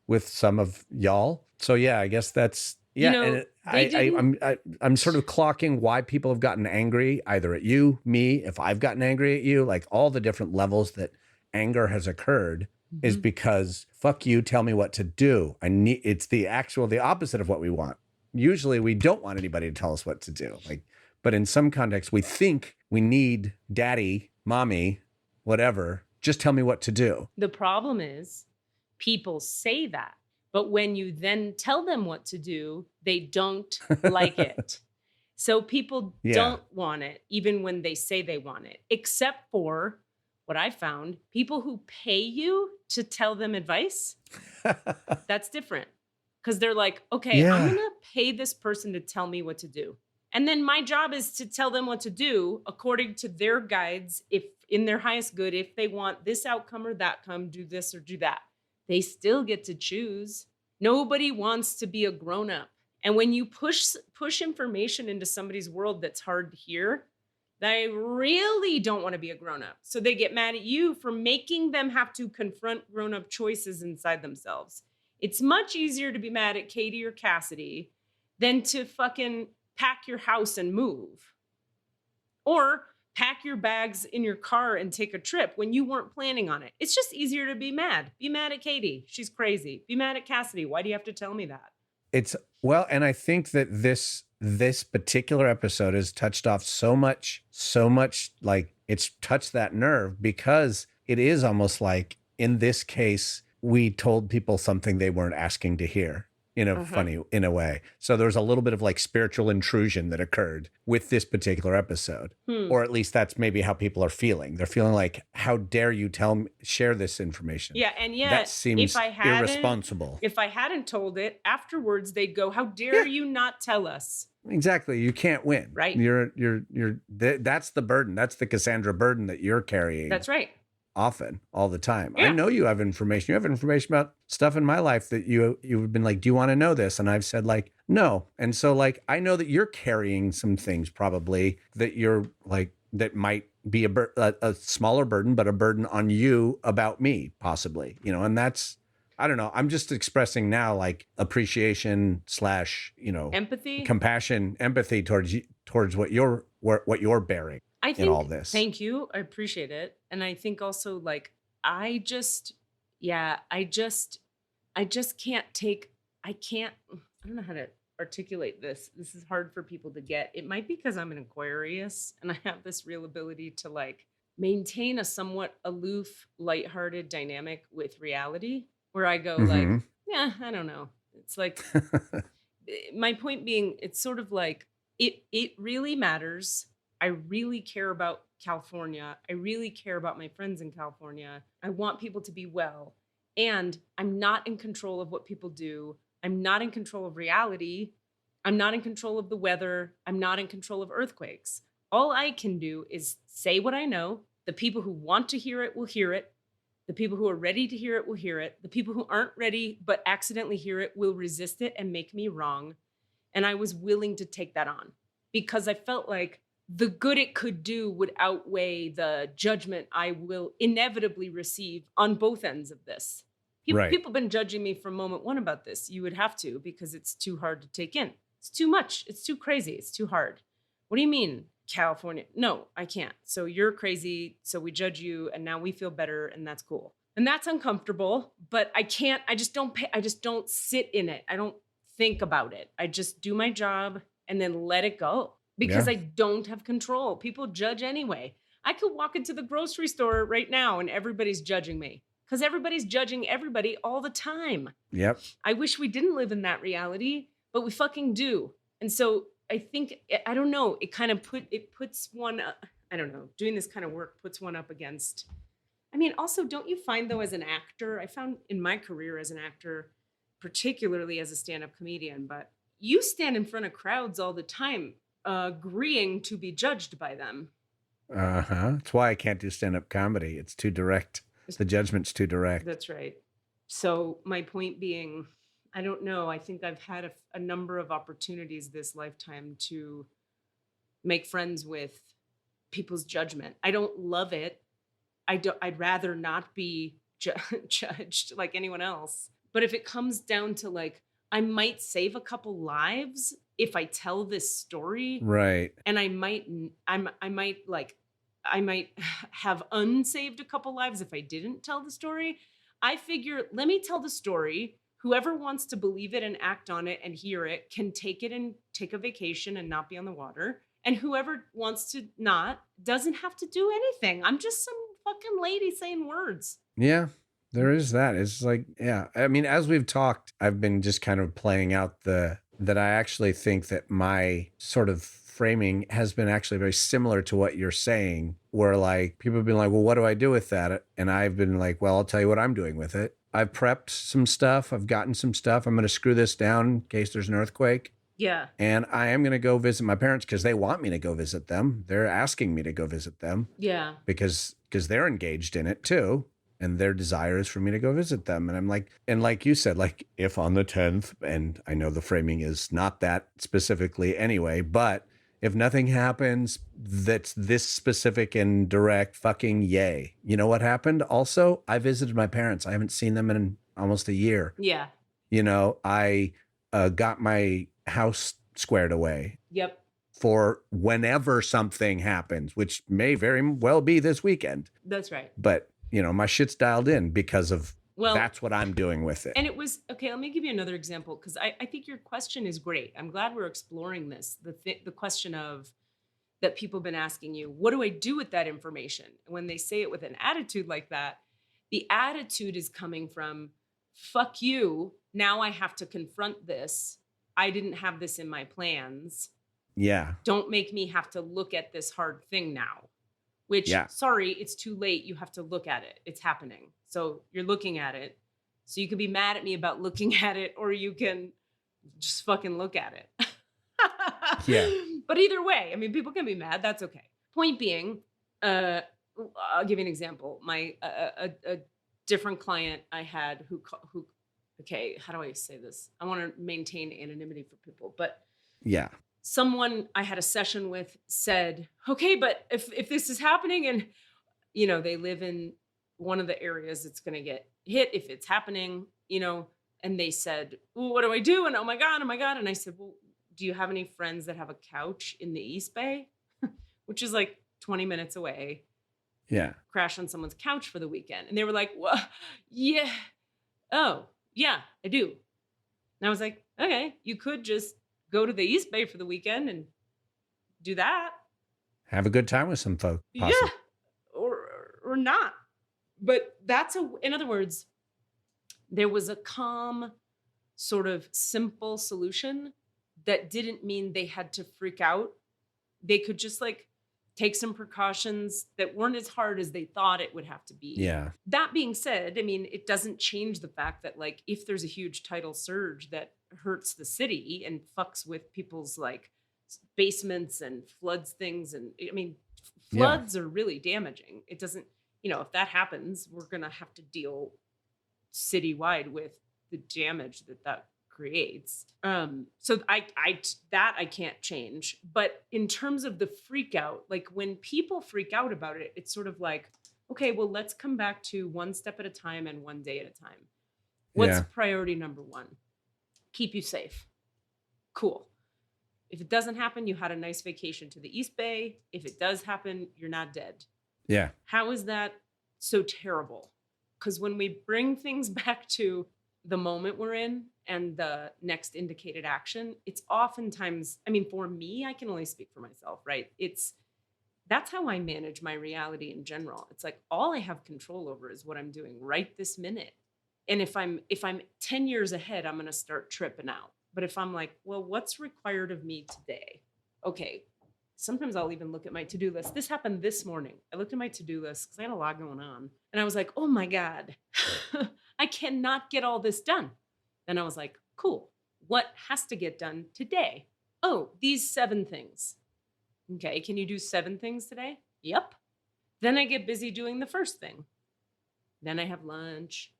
with some of y'all. So yeah, I guess that's and I'm sort of clocking why people have gotten angry either at you, me, if I've gotten angry at you, like all the different levels that anger has occurred is because fuck you, tell me what to do. It's the opposite of what we want. Usually we don't want anybody to tell us what to do. But in some contexts we think we need daddy, mommy, whatever, just tell me what to do. The problem is people say that. But when you then tell them what to do, they don't like it. So people don't want it, even when they say they want it, except for what I found, people who pay you to tell them advice. That's different. Because they're like, okay, I'm going to pay this person to tell me what to do. And then my job is to tell them what to do according to their guides, if in their highest good, if they want this outcome or that outcome, do this or do that. They still get to choose. Nobody wants to be a grown-up. And when you push information into somebody's world that's hard to hear, they really don't want to be a grown-up. So they get mad at you for making them have to confront grown-up choices inside themselves. It's much easier to be mad at Katie or Cassidy than to fucking pack your house and move. Or pack your bags in your car and take a trip when you weren't planning on it. It's just easier to be mad. Be mad at Katie. She's crazy. Be mad at Cassidy. Why do you have to tell me that? And I think that this particular episode has touched off so much, like it's touched that nerve because it is almost like in this case, we told people something they weren't asking to hear. In a way. So there's a little bit of like spiritual intrusion that occurred with this particular episode. Or at least that's maybe how people are feeling. They're feeling like, how dare you share this information? Yeah, and yet that seems irresponsible. If I hadn't told it, afterwards they'd go, how dare you not tell us? Exactly. You can't win. Right. That's the burden. That's the Cassandra burden that you're carrying. That's right. often, all the time. Yeah. I know you have information. You have information about stuff in my life that you've been like, do you want to know this? And I've said like, no. And so like, I know that you're carrying some things probably that you're like, that might be a smaller burden, but a burden on you about me possibly, you know, and that's, I don't know. I'm just expressing now like appreciation / empathy, compassion, empathy towards what you're bearing I think, in all this. Thank you. I appreciate it. And I think also like, I just can't I don't know how to articulate this. This is hard for people to get. It might be because I'm an Aquarius and I have this real ability to like maintain a somewhat aloof, lighthearted dynamic with reality where I go like, yeah, I don't know. It's like, my point being, it's sort of like, it really matters. I really care about California. I really care about my friends in California. I want people to be well. And I'm not in control of what people do. I'm not in control of reality. I'm not in control of the weather. I'm not in control of earthquakes. All I can do is say what I know. The people who want to hear it will hear it. The people who are ready to hear it will hear it. The people who aren't ready but accidentally hear it will resist it and make me wrong. And I was willing to take that on because I felt like the good it could do would outweigh the judgment I will inevitably receive on both ends of this. People have been judging me from moment one about this. You would have to, because it's too hard to take in. It's too much. It's too crazy. It's too hard. What do you mean, California? No, I can't. So you're crazy. So we judge you and now we feel better and that's cool. And that's uncomfortable, but I just don't sit in it. I don't think about it. I just do my job and then let it go. Because I don't have control. People judge anyway. I could walk into the grocery store right now and everybody's judging me because everybody's judging everybody all the time. Yep. I wish we didn't live in that reality, but we fucking do. And so I think, I don't know, puts one, I don't know, doing this kind of work puts one up against, I mean, also, don't you find though, as an actor, I found in my career as an actor, particularly as a stand-up comedian, but you stand in front of crowds all the time, agreeing to be judged by them. That's why I can't do stand-up comedy. It's too direct. The judgment's too direct. That's right. So my point being, I don't know. I think I've had a number of opportunities this lifetime to make friends with people's judgment. I don't love it. I'd rather not be judged like anyone else. But if it comes down to like, I might save a couple lives if I tell this story. Right. And I might have unsaved a couple lives if I didn't tell the story. I figure, let me tell the story. Whoever wants to believe it and act on it and hear it can take it and take a vacation and not be on the water. And whoever wants to not doesn't have to do anything. I'm just some fucking lady saying words. Yeah. There is that. It's like, yeah. I mean, as we've talked, I've been just kind of playing out that I actually think that my sort of framing has been actually very similar to what you're saying, where like people have been like, well, what do I do with that? And I've been like, well, I'll tell you what I'm doing with it. I've prepped some stuff. I've gotten some stuff. I'm going to screw this down in case there's an earthquake. Yeah. And I am going to go visit my parents because they want me to go visit them. They're asking me to go visit them. Yeah. Because they're engaged in it too. And their desire is for me to go visit them. And I'm like, and like you said, like if on the 10th, and I know the framing is not that specifically anyway, but if nothing happens that's this specific and direct, fucking yay. You know what happened? Also, I visited my parents. I haven't seen them in almost a year. Yeah. You know, I got my house squared away. Yep. For whenever something happens, which may very well be this weekend. That's right. But you know, my shit's dialed in because of that's what I'm doing with it. And it was, okay, let me give you another example, because I think your question is great. I'm glad we're exploring this. The question of that people have been asking you, what do I do with that information? And when they say it with an attitude like that, the attitude is coming from, fuck you, now I have to confront this. I didn't have this in my plans. Yeah. Don't make me have to look at this hard thing now. Which, sorry, it's too late. You have to look at it. It's happening. So you're looking at it. So you can be mad at me about looking at it, or you can just fucking look at it. Yeah. But either way, I mean, people can be mad. That's okay. Point being, I'll give you an example. My a different client I had who okay, how do I say this? I want to maintain anonymity for people, but Yeah. someone I had a session with said, okay, but if this is happening and, you know, they live in one of the areas that's going to get hit if it's happening, you know, and they said, well, what do I do? And oh my God. And I said, well, do you have any friends that have a couch in the East Bay, which is like 20 minutes away? Yeah. Crash on someone's couch for the weekend. And they were like, well, yeah. Oh, yeah, I do. And I was like, okay, you could just go to the East Bay for the weekend and do that. Have a good time with some folk. Yeah. Or not. But in other words, there was a calm, sort of simple solution that didn't mean they had to freak out. They could just like take some precautions that weren't as hard as they thought it would have to be. Yeah. That being said, I mean, it doesn't change the fact that like if there's a huge tidal surge that hurts the city and fucks with people's like basements and floods things, and I mean, floods are really damaging. It doesn't, you know, if that happens, we're gonna have to deal citywide with the damage that creates. So I can't change. But in terms of the freak out, like when people freak out about it, it's sort of like, okay, well, let's come back to one step at a time and one day at a time. What's priority number one? Keep you safe. Cool. If it doesn't happen, you had a nice vacation to the East Bay. If it does happen, you're not dead. Yeah. How is that so terrible? Because when we bring things back to the moment we're in and the next indicated action, it's oftentimes, I mean, for me, I can only speak for myself, right? That's how I manage my reality in general. It's like all I have control over is what I'm doing right this minute. And if I'm 10 years ahead, I'm going to start tripping out. But if I'm like, well, what's required of me today? Okay. Sometimes I'll even look at my to-do list. This happened this morning. I looked at my to-do list because I had a lot going on. And I was like, oh my God, I cannot get all this done. Then I was like, cool. What has to get done today? Oh, these 7 things. Okay, can you do 7 things today? Yep. Then I get busy doing the first thing. Then I have lunch.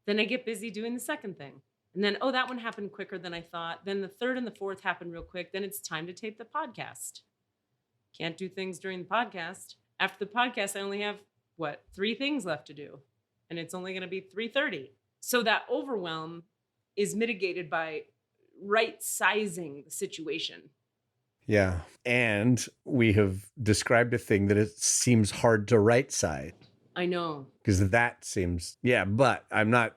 Then I get busy doing the second thing. And then, oh, that one happened quicker than I thought. Then the third and the fourth happened real quick. Then it's time to tape the podcast. Can't do things during the podcast. After the podcast, I only have, 3 things left to do. And it's only going to be 3:30. So that overwhelm is mitigated by right-sizing the situation. Yeah. And we have described a thing that it seems hard to right-size. I know. Because that seems, but I'm not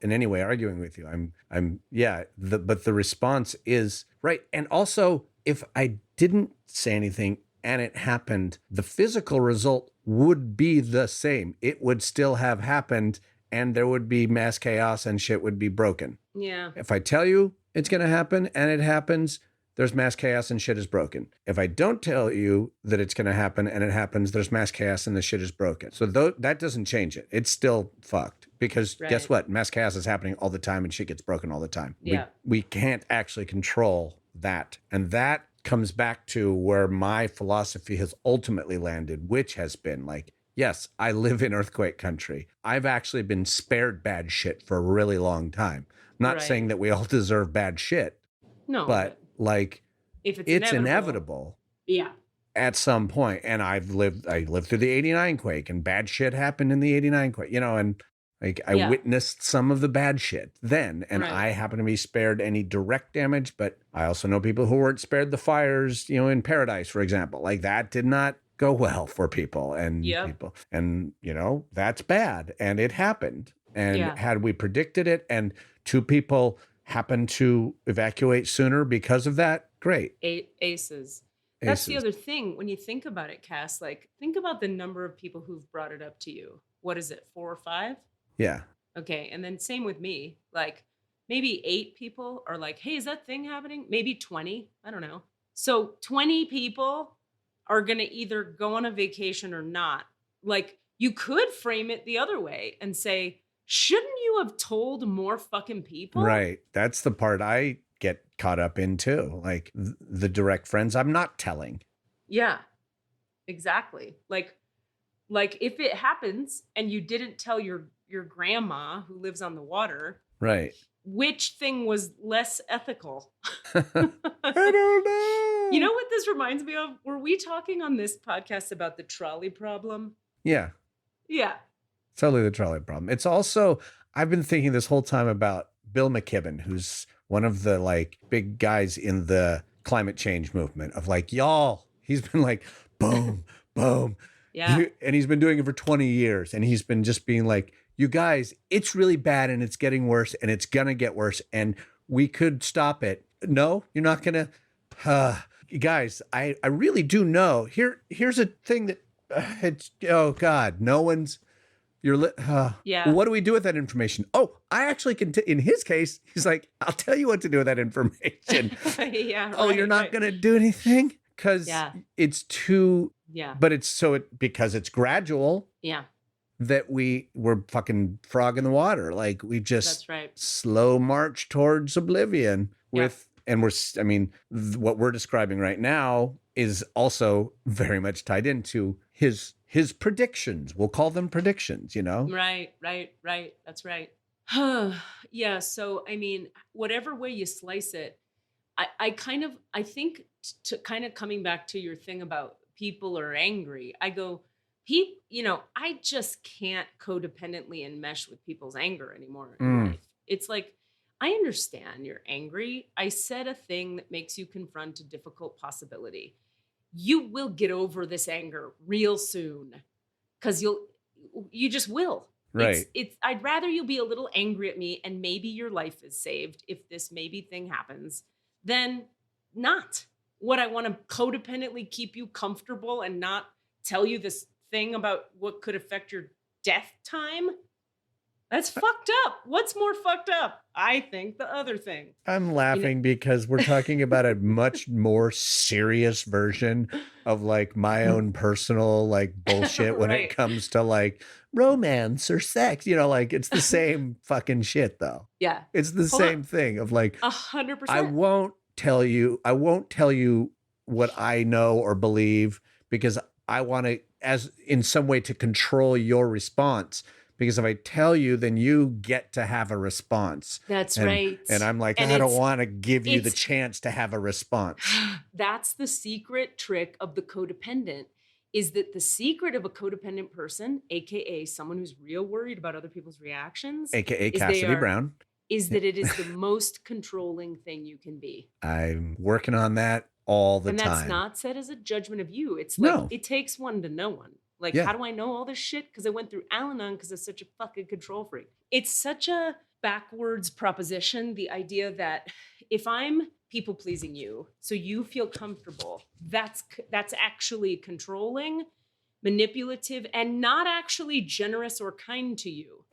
in any way arguing with you. But the response is right. And also, if I didn't say anything and it happened, the physical result would be the same. It would still have happened and there would be mass chaos and shit would be broken. Yeah. If I tell you it's going to happen and it happens, there's mass chaos and shit is broken. If I don't tell you that it's going to happen and it happens, there's mass chaos and the shit is broken. So that doesn't change it. It's still fucked because guess what? Mass chaos is happening all the time and shit gets broken all the time. Yeah. We can't actually control that. And that comes back to where my philosophy has ultimately landed, which has been like, yes, I live in earthquake country. I've actually been spared bad shit for a really long time. I'm not saying that we all deserve bad shit. No. But like, if it's inevitable. Yeah. At some point. And I lived through the 89 quake and bad shit happened in the 89 quake, and like I witnessed some of the bad shit then. And I happen to be spared any direct damage, but I also know people who weren't spared the fires, in Paradise, for example. Like that did not go well for people and people. And, that's bad. And it happened. And had we predicted it and 2 people happened to evacuate sooner because of that, great. Aces. That's the other thing. When you think about it, Cass, like think about the number of people who've brought it up to you. What is it, 4 or 5? Yeah. Okay. And then same with me. Like maybe 8 people are like, hey, is that thing happening? Maybe 20. I don't know. So 20 people are going to either go on a vacation or not. Like you could frame it the other way and say, shouldn't you have told more fucking people? Right. That's the part I get caught up in too. Like the direct friends I'm not telling. Yeah, exactly. Like Like if it happens and you didn't tell your grandma who lives on the water, Right. which thing was less ethical? I don't know. You know what this reminds me of? Were we talking on this podcast about the trolley problem? Yeah. Yeah. Totally the trolley problem. It's also, I've been thinking this whole time about Bill McKibben, who's one of the like big guys in the climate change movement of like, y'all, he's been like, boom, boom. Yeah. And he's been doing it for 20 years. And he's been just being like, you guys, it's really bad and it's getting worse and it's going to get worse. And we could stop it. No, you're not going to. Guys, I really do know. Here's a thing that it's, oh God, no one's. Yeah. What do we do with that information? Oh, I actually can. In his case, he's like, I'll tell you what to do with that information. Yeah. Oh, you're not going to do anything because it's too. Yeah. But because it's gradual. Yeah. That we're fucking frog in the water. Like we just That's right. slow march towards oblivion what we're describing right now is also very much tied into his predictions. We'll call them predictions, you know? Right. That's right. Yeah. So, I mean, whatever way you slice it, I think to kind of coming back to your thing about people are angry, I go, I just can't codependently enmesh with people's anger anymore in life. It's like, I understand you're angry. I said a thing that makes you confront a difficult possibility. You will get over this anger real soon because you just will. Right. I'd rather you be a little angry at me and maybe your life is saved if this maybe thing happens than not. What I want to codependently keep you comfortable and not tell you this thing about what could affect your death time. That's fucked up. What's more fucked up? I think the other thing. I'm laughing because we're talking about a much more serious version of like my own personal like bullshit when it comes to like romance or sex. You know, like it's the same fucking shit though. Yeah. It's the same thing of like 100%. I won't tell you what I know or believe because I want to as in some way to control your response. Because if I tell you, then you get to have a response. That's right. And I'm like, I don't want to give you the chance to have a response. That's the secret trick of the codependent, is that the secret of a codependent person, AKA someone who's real worried about other people's reactions. AKA Cassidy Brown. Is that it is the most controlling thing you can be. I'm working on that all the time. And that's not said as a judgment of you. It's like, it takes one to know one. Like, how do I know all this shit? Because I went through Al-Anon because I'm such a fucking control freak. It's such a backwards proposition, the idea that if I'm people pleasing you, so you feel comfortable, that's actually controlling, manipulative, and not actually generous or kind to you.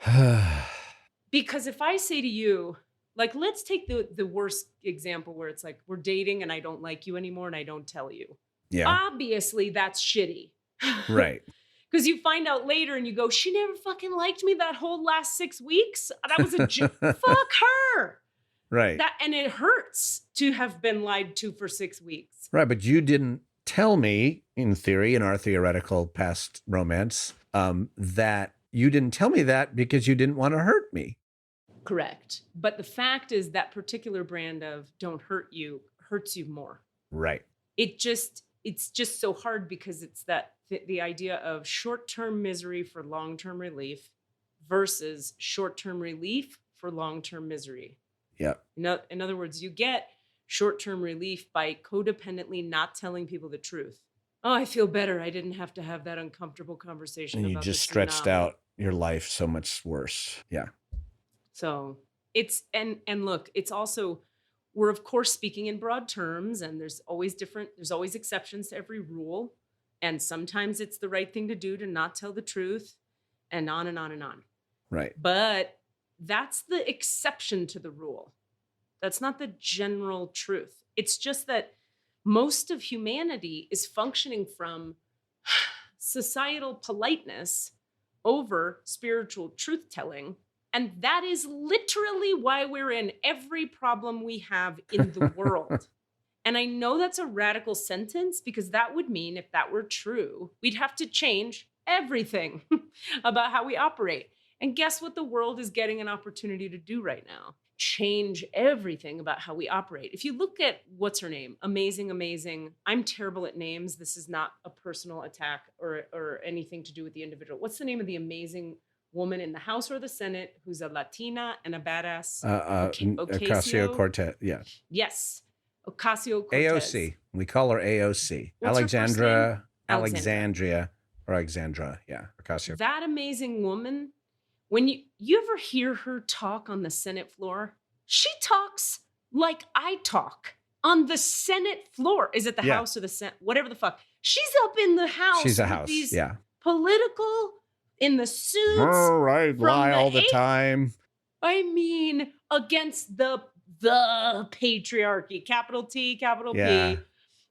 Because if I say to you, like, let's take the worst example where it's like, we're dating and I don't like you anymore and I don't tell you. Yeah. Obviously, that's shitty. Right. Because you find out later and you go, she never fucking liked me that whole last 6 weeks. That was a fuck her. Right. And it hurts to have been lied to for 6 weeks. Right. But you didn't tell me, in theory, in our theoretical past romance, that you didn't tell me that because you didn't want to hurt me. Correct. But the fact is that particular brand of don't hurt you hurts you more. Right. It's just so hard because it's that the idea of short-term misery for long-term relief versus short-term relief for long-term misery. Yeah. In other words, you get short-term relief by codependently not telling people the truth. Oh, I feel better. I didn't have to have that uncomfortable conversation. And you about just this stretched tsunami. out your life so much worse. Yeah. So it's, and look, it's also, we're of course speaking in broad terms, and there's always exceptions to every rule. And sometimes it's the right thing to do to not tell the truth, and on and on and on. Right. But that's the exception to the rule. That's not the general truth. It's just that most of humanity is functioning from societal politeness over spiritual truth-telling. And that is literally why we're in every problem we have in the world. And I know that's a radical sentence because that would mean if that were true, we'd have to change everything about how we operate. And guess what the world is getting an opportunity to do right now? Change everything about how we operate. If you look at what's her name, amazing. I'm terrible at names. This is not a personal attack or anything to do with the individual. What's the name of the amazing woman in the House or the Senate who's a Latina and a badass? Ocasio-Cortez. Yeah. Yes. Ocasio-Cortez. AOC. We call her AOC. What's her first name? Alexandria. Yeah. Ocasio. That amazing woman, when you ever hear her talk on the Senate floor, she talks like I talk on the Senate floor. Is it the House or the Senate? Whatever the fuck. She's up in the House. She's a with House. These Yeah. political in the suits. Right. Lie all the time. I mean, against the patriarchy, capital T, capital P.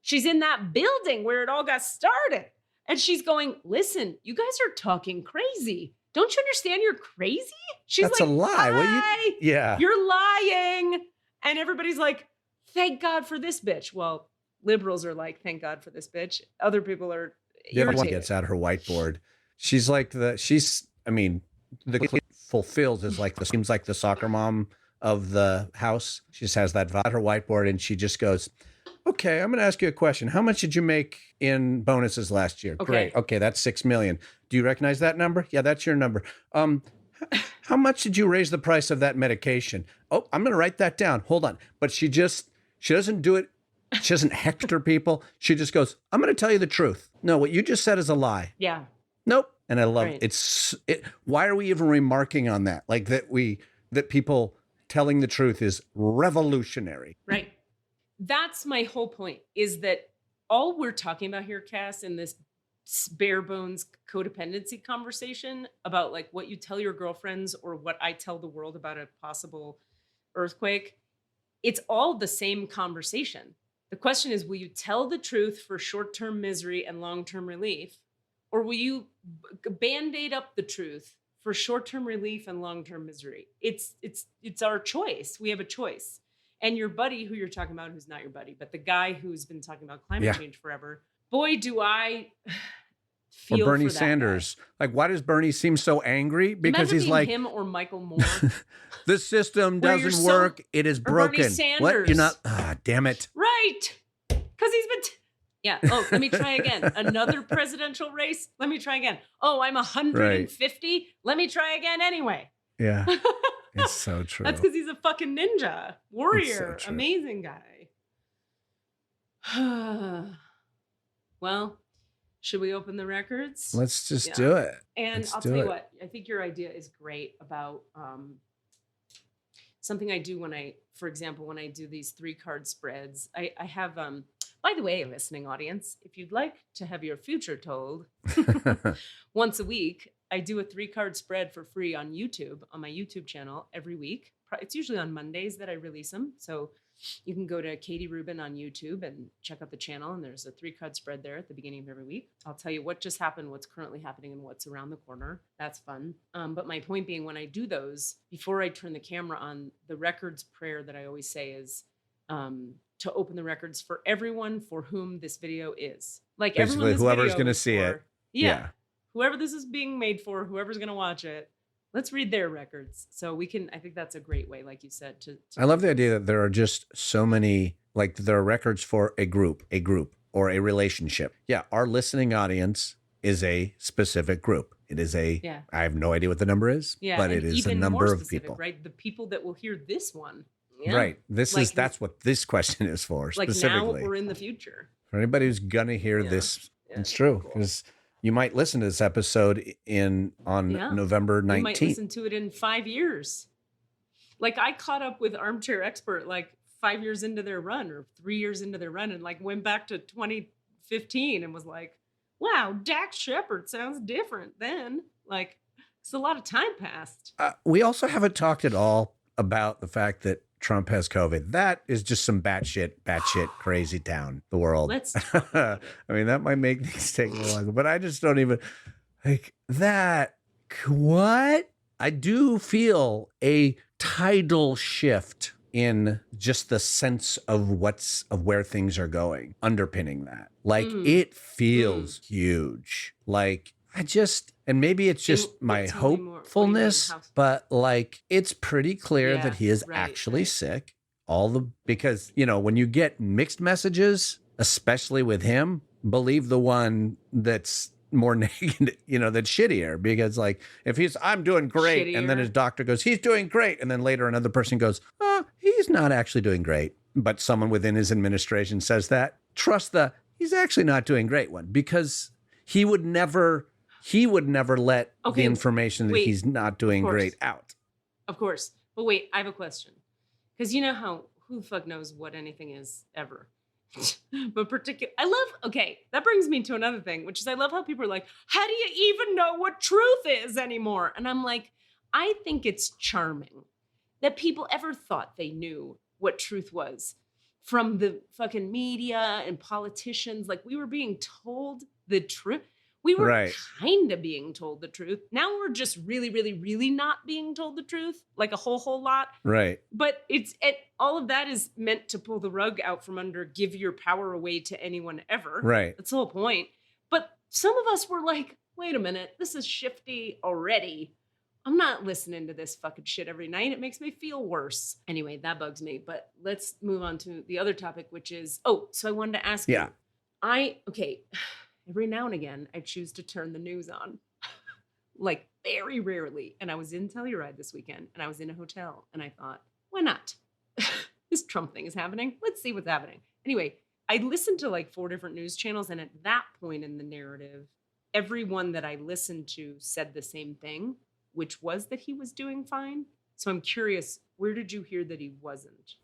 She's in that building where it all got started. And she's going, listen, you guys are talking crazy. Don't you understand you're crazy? She's That's like, a lie. Hi, Yeah. you're lying. And everybody's like, thank God for this bitch. Well, liberals are like, thank God for this bitch. Other people are The other one irritated. gets out her whiteboard. She's like the fulfills is like seems like the soccer mom of the house. She just has that at her whiteboard and she just goes, okay, I'm going to ask you a question. How much did you make in bonuses last year? Okay. Great. Okay, that's 6 million. Do you recognize that number? Yeah, that's your number. How much did you raise the price of that medication? Oh, I'm going to write that down. Hold on. But she doesn't do it. She doesn't hector people. She just goes, I'm going to tell you the truth. No, what you just said is a lie. Yeah. Nope. And I love Right. it. Why are we even remarking on that? Like that people telling the truth is revolutionary. Right. That's my whole point, is that all we're talking about here, Cass, in this bare bones codependency conversation about like what you tell your girlfriends or what I tell the world about a possible earthquake, it's all the same conversation. The question is, will you tell the truth for short-term misery and long-term relief? Or will you band-aid up the truth for short-term relief and long-term misery? It's our choice. We have a choice. And your buddy, who you're talking about, who's not your buddy, but the guy who's been talking about climate change forever, boy, do I feel or Bernie for that Sanders. guy. Like, why does Bernie seem so angry? Because Imagine he's being like, him or Michael Moore. the system Where you're doesn't so- work. It is or Bernie broken. What? You're Sanders. not. Damn it. Right. Because he's been... Yeah. Oh, let me try again. Another presidential race. Let me try again. Oh, I'm 150. Let me try again anyway. Yeah. It's so true. That's because he's a fucking ninja, warrior, true. amazing guy. Well, should we open the records? Let's just Yeah. do it. And Let's I'll do tell you it. what, I think your idea is great about something I do when for example, when I do these 3-card spreads, I have, by the way, listening audience, if you'd like to have your future told once a week, I do a 3-card spread for free on YouTube, on my YouTube channel every week. It's usually on Mondays that I release them. So you can go to Katie Rubin on YouTube and check out the channel. And there's a 3-card spread there at the beginning of every week. I'll tell you what just happened, what's currently happening, and what's around the corner. That's fun. But my point being, when I do those, before I turn the camera on, the records prayer that I always say is to open the records for everyone for whom this video is. Like Basically, everyone this whoever's video gonna is see for. it. Yeah. Whoever this is being made for, whoever's going to watch it, let's read their records. So we can, I think that's a great way, like you said, to I love the idea that there are just so many, like there are records for a group, or a relationship. Yeah. Our listening audience is a specific group. It is I have no idea what the number is, but it is a even number more of specific, people. right? The people that will hear this one. Yeah. Right. Like, That's what this question is for like now specifically. or in the future. For anybody who's going to hear this, Yeah, it's true. cool. Because you might listen to this episode on November 19th. You might listen to it in 5 years. Like I caught up with Armchair Expert like 5 years into their run or 3 years into their run and like went back to 2015 and was like, wow, Dax Shepard sounds different then. Like it's a lot of time passed. We also haven't talked at all about the fact that Trump has COVID. That is just some batshit crazy town, the world. Let's I mean, that might make things take a little longer, but I just don't even like that. What? I do feel a tidal shift in just the sense of where things are going, underpinning that. Like it feels huge. Like and maybe it's just my tell me more. What do you mean, hopefulness, how- but like it's pretty clear Yeah, that he is right, actually right. sick. Because, when you get mixed messages, especially with him, believe the one that's more negative, that's shittier. Because like if I'm doing great, and then Shittier. his doctor goes, he's doing great. And then later another person goes, he's not actually doing great. But someone within his administration says that, trust he's actually not doing great one, because he would never let the information that wait, he's not doing course. great out. Of course. But wait, I have a question. Because you know how, who the fuck knows what anything is ever. But that brings me to another thing, which is I love how people are like, how do you even know what truth is anymore? And I'm like, I think it's charming that people ever thought they knew what truth was from the fucking media and politicians. Like, we were being told the truth. We were Right. kind of being told the truth. Now we're just really, really, really not being told the truth, like a whole lot. Right. But all of that is meant to pull the rug out from under, give your power away to anyone ever. Right. That's the whole point. But some of us were like, wait a minute, this is shifty already. I'm not listening to this fucking shit every night. It makes me feel worse. Anyway, that bugs me. But let's move on to the other topic, which is, so I wanted to ask you. Every now and again, I choose to turn the news on, like very rarely. And I was in Telluride this weekend, and I was in a hotel, and I thought, why not? This Trump thing is happening. Let's see what's happening. Anyway, I listened to like 4 different news channels, and at that point in the narrative, everyone that I listened to said the same thing, which was that he was doing fine. So I'm curious, where did you hear that he wasn't?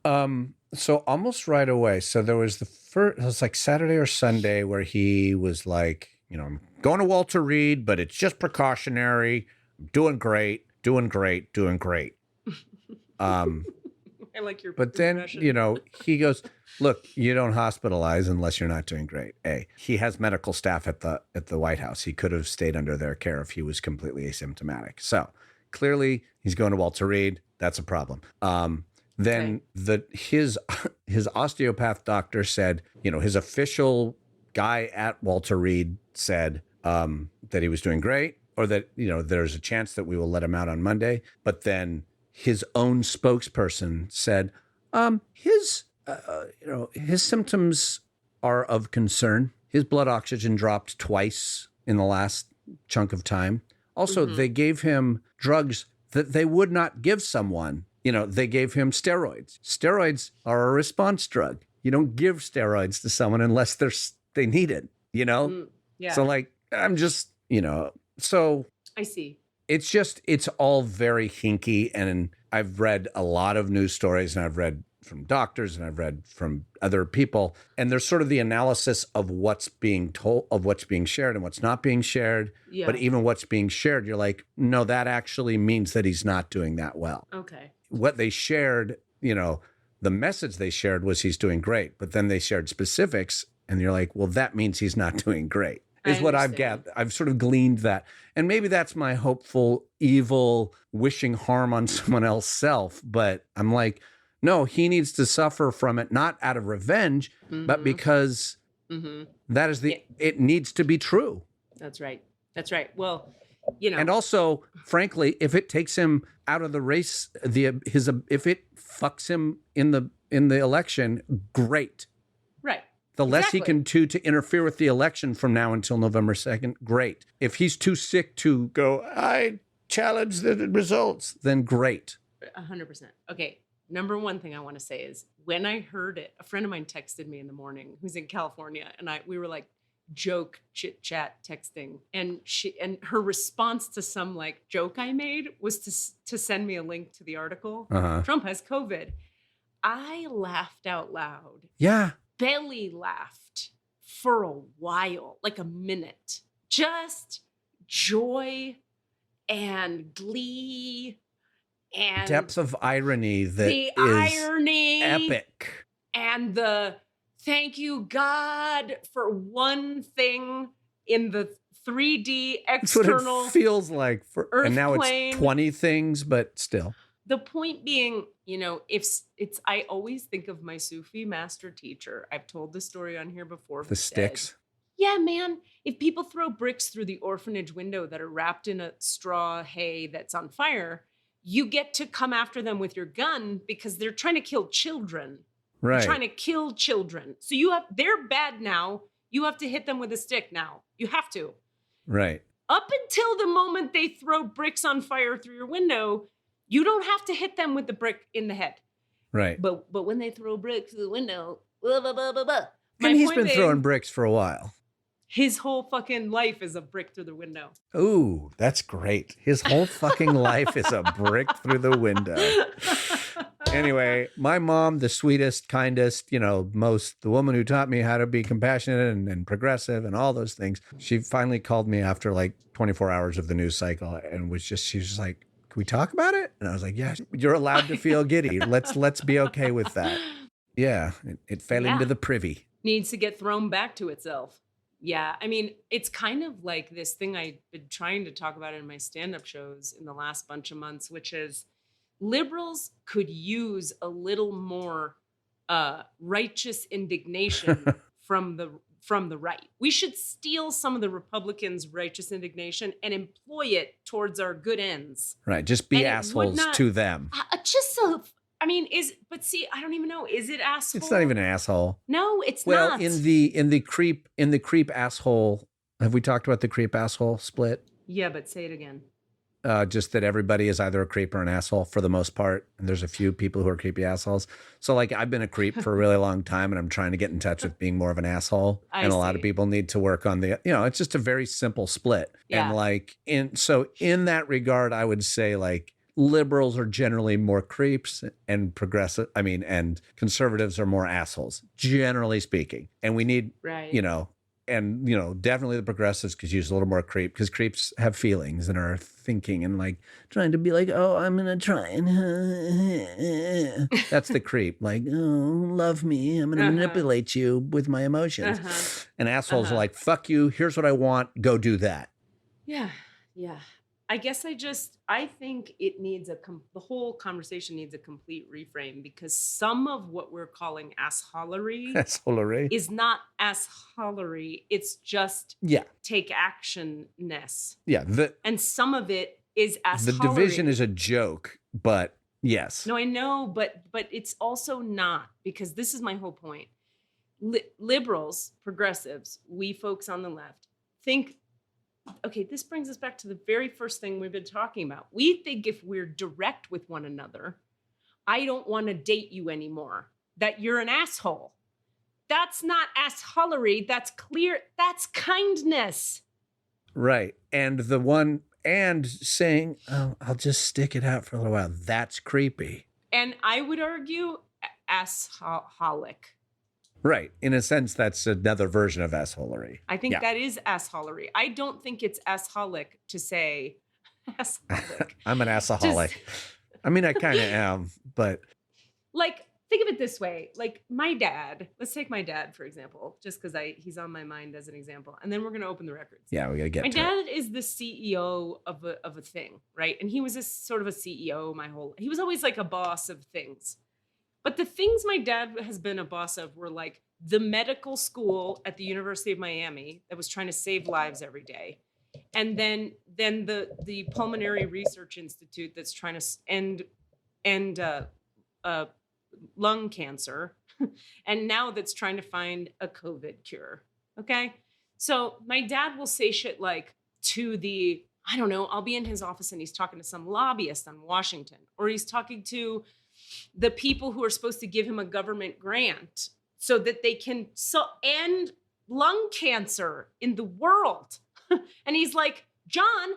So almost right away. So there was it was like Saturday or Sunday where he was like, I'm going to Walter Reed, but it's just precautionary. I'm doing great. I like your But then, progression. he goes, look, you don't hospitalize unless you're not doing great. He has medical staff at the White House. He could have stayed under their care if he was completely asymptomatic. So clearly he's going to Walter Reed. That's a problem. Then his osteopath doctor said, his official guy at Walter Reed said that he was doing great, or that, there's a chance that we will let him out on Monday. But then his own spokesperson said, his symptoms are of concern. His blood oxygen dropped twice in the last chunk of time. Also, they gave him drugs that they would not give someone. They gave him steroids. Steroids are a response drug. You don't give steroids to someone unless they need it, Yeah. So like, I'm just, so I see. it's all very hinky. And I've read a lot of news stories, and I've read from doctors, and I've read from other people. And there's sort of the analysis of what's being told, of what's being shared and what's not being shared. Yeah. But even what's being shared, you're like, no, that actually means that he's not doing that well. Okay. What they shared, the message they shared was he's doing great. But then they shared specifics, and you're like, well, that means he's not doing great. Is what I've understand. gathered. I've sort of gleaned that. And maybe that's my hopeful, evil, wishing harm on someone else's self. But I'm like, no, he needs to suffer from it, not out of revenge, but because that is it needs to be true. That's right. Well, And also, frankly, if it takes him out of the race, if it fucks him in the election, great. right. The less he Exactly. can do to interfere with the election from now until November 2nd, great. If he's too sick to go, I challenge the results, then great. 100%. Okay. Number one thing I want to say is when I heard it, a friend of mine texted me in the morning who's in California, and we were like joke chit chat texting, and her response to some like joke I made was to send me a link to the article. Trump has COVID. I laughed out loud. Yeah. Belly laughed for a while, like a minute. Just joy and glee and Depth of irony that the is irony epic. and the thank you God for one thing in the 3D That's what external. it feels like. And now plane. it's 20 things, but still. The point being, I always think of my Sufi master teacher. I've told this story on here before. The who's sticks. dead. Yeah, man. If people throw bricks through the orphanage window that are wrapped in a straw hay that's on fire, you get to come after them with your gun because they're trying to kill children. Right. They're trying to kill children. So they're bad now. You have to hit them with a stick now. You have to. Right. Up until the moment they throw bricks on fire through your window, you don't have to hit them with the brick in the head. Right. But when they throw bricks through the window, blah, blah, blah, blah, blah. And he's been throwing bricks for a while. His whole fucking life is a brick through the window. Ooh, that's great. His whole fucking life is a brick through the window. Anyway, my mom, the sweetest, kindest, the woman who taught me how to be compassionate and progressive and all those things. She finally called me after like 24 hours of the news cycle and she was just like, can we talk about it? And I was like, yeah, you're allowed to feel giddy. Let's be okay with that. Yeah, it fell into the privy. Needs to get thrown back to itself. Yeah, I mean, it's kind of like this thing I've been trying to talk about in my stand-up shows in the last bunch of months, which is liberals could use a little more righteous indignation from the right. We should steal some of the Republicans' righteous indignation and employ it towards our good ends. Right, just be assholes to them. I don't even know. Is it asshole? It's not even an asshole. No, it's not. not. Well, in the creep asshole, have we talked about the creep asshole split? Yeah, but say it again. Just that everybody is either a creep or an asshole for the most part. And there's a few people who are creepy assholes. So like I've been a creep for a really long time and I'm trying to get in touch with being more of an asshole. A lot of people need to work on it's just a very simple split. Yeah. And in that regard, I would say like liberals are generally more creeps and and conservatives are more assholes, generally speaking. And we need, definitely the progressives could use a little more creep because creeps have feelings and are thinking and like trying to be like, oh, I'm going to try and that's the creep. Like, oh, love me. I'm going to manipulate you with my emotions. And assholes are like, fuck you. Here's what I want. Go do that. Yeah. Yeah. I guess I think it needs the whole conversation needs a complete reframe because some of what we're calling assholery is not assholery. It's just take actionness. Yeah. And some of it is assholery. The division is a joke, but yes. No, I know, but it's also not because this is my whole point. Liberals, progressives, we folks on the left think, okay, this brings us back to the very first thing we've been talking about. We think if we're direct with one another, I don't want to date you anymore, that you're an asshole. That's not assholery. That's clear. That's kindness. Right. And saying, oh, I'll just stick it out for a little while. That's creepy. And I would argue assholic. Right. In a sense, that's another version of assholery. I think that is assholery. I don't think it's assholic to say assholic. I'm an assholic. I mean, I kind of am, but. Like, think of it this way. Like my dad, let's take my dad, for example, just because he's on my mind as an example. And then we're going to open the records. Yeah, we got to get to it. My dad is the CEO of a thing, right? And he was a sort of a CEO he was always like a boss of things. But the things my dad has been a boss of were like the medical school at the University of Miami that was trying to save lives every day. And then the Pulmonary Research Institute that's trying to end lung cancer. And now that's trying to find a COVID cure. Okay. So my dad will say shit like I don't know, I'll be in his office and he's talking to some lobbyist on Washington, or he's talking to the people who are supposed to give him a government grant so that they can end lung cancer in the world. And he's like, John,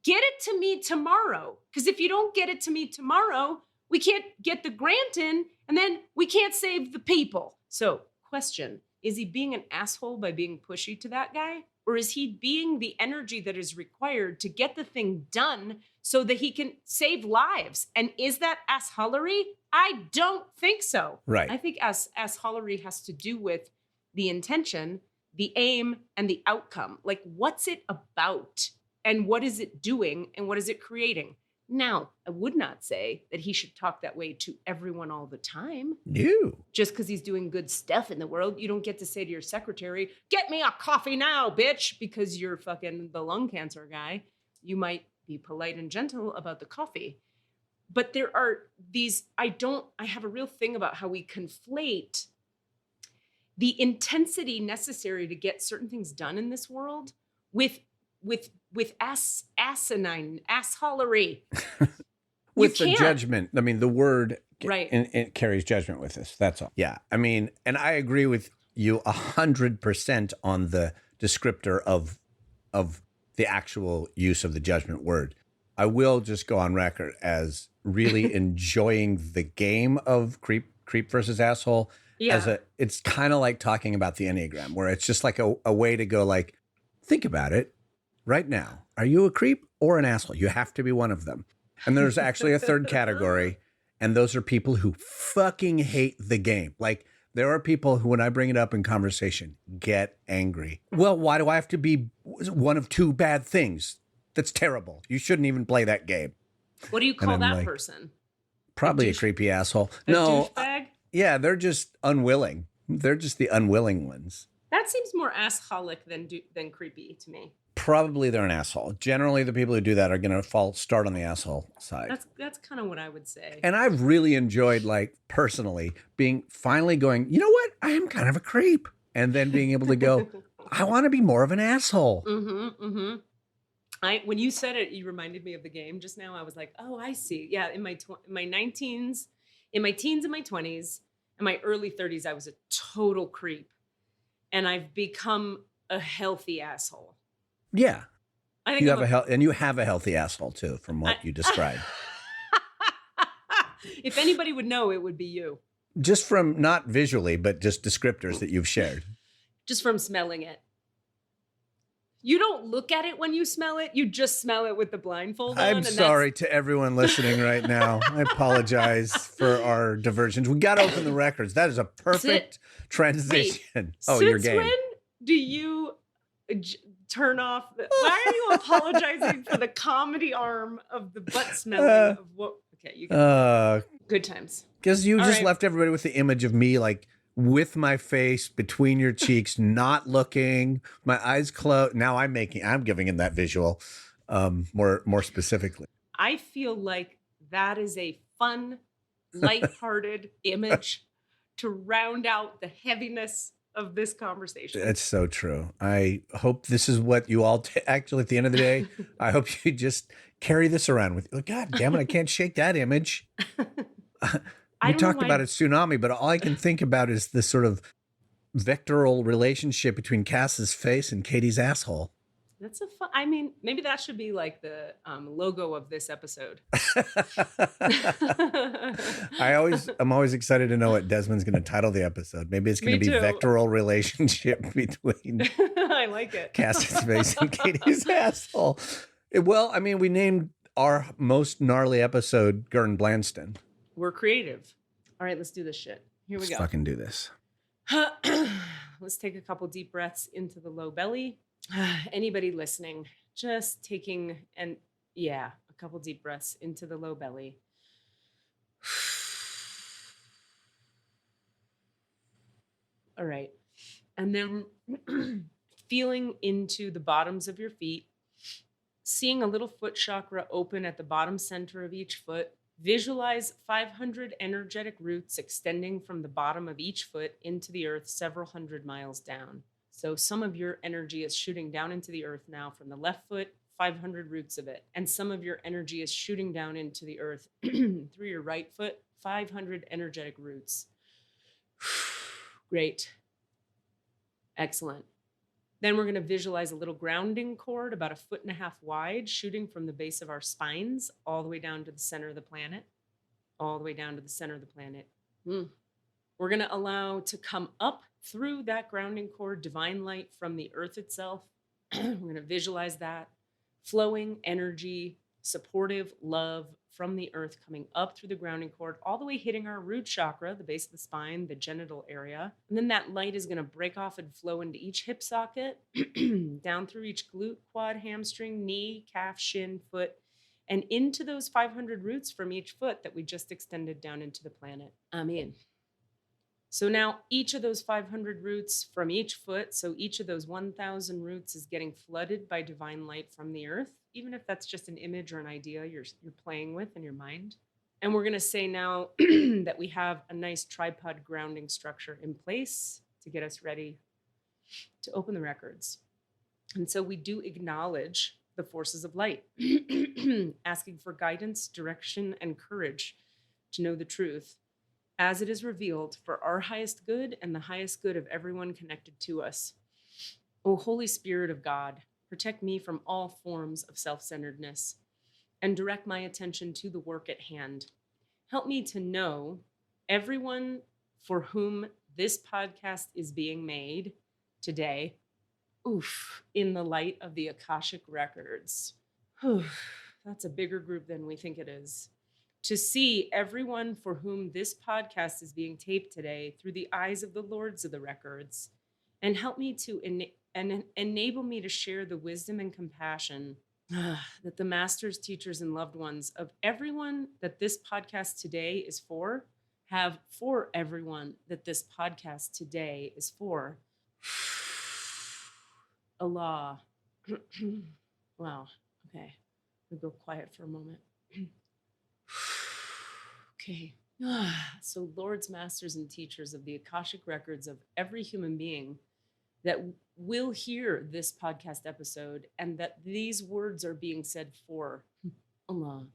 get it to me tomorrow. Because if you don't get it to me tomorrow, we can't get the grant in and then we can't save the people. So question, is he being an asshole by being pushy to that guy? Or is he being the energy that is required to get the thing done so that he can save lives? And is that assholery? I don't think so. Right. I think assholery has to do with the intention, the aim, and the outcome. Like, what's it about? And what is it doing? And what is it creating? Now, I would not say that he should talk that way to everyone all the time. No. Just because he's doing good stuff in the world, you don't get to say to your secretary, get me a coffee now, bitch, because you're fucking the lung cancer guy. You might be polite and gentle about the coffee. But there are these, I have a real thing about how we conflate the intensity necessary to get certain things done in this world with asinine assholery. With the judgment. I mean, the word right. It carries judgment with us. That's all. Yeah. I mean, and I agree with you 100% on the descriptor of the actual use of the judgment word. I will just go on record as really enjoying the game of creep versus asshole. Yeah. It's kind of like talking about the Enneagram, where it's just like a way to go like, think about it right now. Are you a creep or an asshole? You have to be one of them. And there's actually a third category, and those are people who fucking hate the game. Like, there are people who, when I bring it up in conversation, get angry. Well, why do I have to be one of two bad things? That's terrible. You shouldn't even play that game. What do you call that person? Probably a creepy asshole. A douchebag? Yeah, they're just unwilling. They're just the unwilling ones. That seems more assholic than creepy to me. Probably they're an asshole. Generally, the people who do that are going to start on the asshole side. That's kind of what I would say. And I've really enjoyed, like, personally, finally going, you know what? I am kind of a creep. And then being able to go, I want to be more of an asshole. Mm-hmm, mm-hmm. When you said it, you reminded me of the game just now. I was like, oh, I see. Yeah, in my teens and my 20s, and my early 30s, I was a total creep. And I've become a healthy asshole. Yeah. I think you have a healthy asshole too, from what you described. If anybody would know, it would be you. Just from not visually, but just descriptors that you've shared. Just from smelling it. You don't look at it when you smell it. You just smell it with the blindfold on. I'm sorry to everyone listening right now. I apologize for our diversions. We got to open the records. That is a perfect transition. Wait, your game. When do you turn off? Why are you apologizing for the comedy arm of the butt smelling of what? Okay, you can. Good times. Because you just left everybody with the image of me, like, with my face between your cheeks, not looking, my eyes closed. Now I'm giving him that visual more specifically. I feel like that is a fun, lighthearted image to round out the heaviness of this conversation. That's so true. I hope this is what you all actually, at the end of the day, I hope you just carry this around with you. God damn it, I can't shake that image. We talked about it, tsunami, but all I can think about is this sort of vectoral relationship between Cass's face and Katie's asshole. That's maybe that should be like the logo of this episode. I'm always excited to know what Desmond's going to title the episode. Maybe it's going to be Vectoral Relationship between I like it. Cass's face and Katie's asshole. We named our most gnarly episode Gern Blanston. We're creative. All right, let's do this shit. Here we go. Let's fucking do this. Let's take a couple deep breaths into the low belly. Anybody listening, just taking a couple deep breaths into the low belly. All right. And then feeling into the bottoms of your feet, seeing a little foot chakra open at the bottom center of each foot. Visualize 500 energetic roots extending from the bottom of each foot into the earth several hundred miles down. So some of your energy is shooting down into the earth now from the left foot, 500 roots of it. And some of your energy is shooting down into the earth through your right foot, 500 energetic roots. Great. Excellent. Then we're going to visualize a little grounding cord about 1.5 feet wide, shooting from the base of our spines all the way down to the center of the planet. All the way down to the center of the planet. We're going to allow to come up through that grounding cord divine light from the earth itself. We're going to visualize that flowing energy, supportive love from the earth coming up through the grounding cord, all the way hitting our root chakra, the base of the spine, the genital area. And then that light is going to break off and flow into each hip socket, down through each glute, quad, hamstring, knee, calf, shin, foot, and into those 500 roots from each foot that we just extended down into the planet. Amen. So now each of those 500 roots from each foot, so each of those 1,000 roots is getting flooded by divine light from the earth, even if that's just an image or an idea you're playing with in your mind. And we're going to say now that we have a nice tripod grounding structure in place to get us ready to open the records. And so we do acknowledge the forces of light, asking for guidance, direction, and courage to know the truth as it is revealed for our highest good and the highest good of everyone connected to us. O Holy Spirit of God, protect me from all forms of self-centeredness and direct my attention to the work at hand. Help me to know everyone for whom this podcast is being made today, in the light of the Akashic Records. That's a bigger group than we think it is. To see everyone for whom this podcast is being taped today through the eyes of the Lords of the Records, and help me to enable me to share the wisdom and compassion that the masters, teachers, and loved ones of everyone that this podcast today is for, have for everyone that this podcast today is for. Allah. Wow. Okay. We'll go quiet for a moment. Okay. So Lords, masters, and teachers of the Akashic Records of every human being that will hear this podcast episode and that these words are being said for Allah.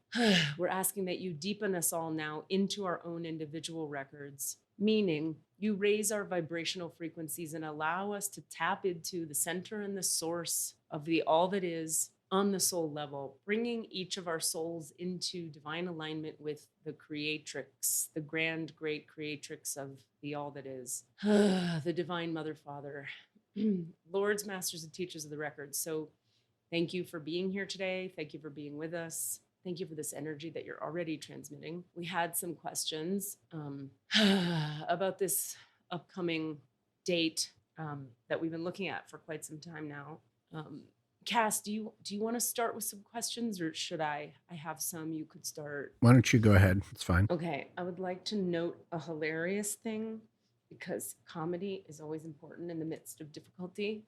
We're asking that you deepen us all now into our own individual records, meaning you raise our vibrational frequencies and allow us to tap into the center and the source of the all that is on the soul level, bringing each of our souls into divine alignment with the creatrix, the grand, great creatrix of the all that is, the divine mother, father, Lords, masters, and teachers of the records. So thank you for being here today. Thank you for being with us. Thank you for this energy that you're already transmitting. We had some questions about this upcoming date that we've been looking at for quite some time now. Cass, do you want to start with some questions, or should I have some? You could start. Why don't you go ahead? It's fine. Okay, I would like to note a hilarious thing, because comedy is always important in the midst of difficulty.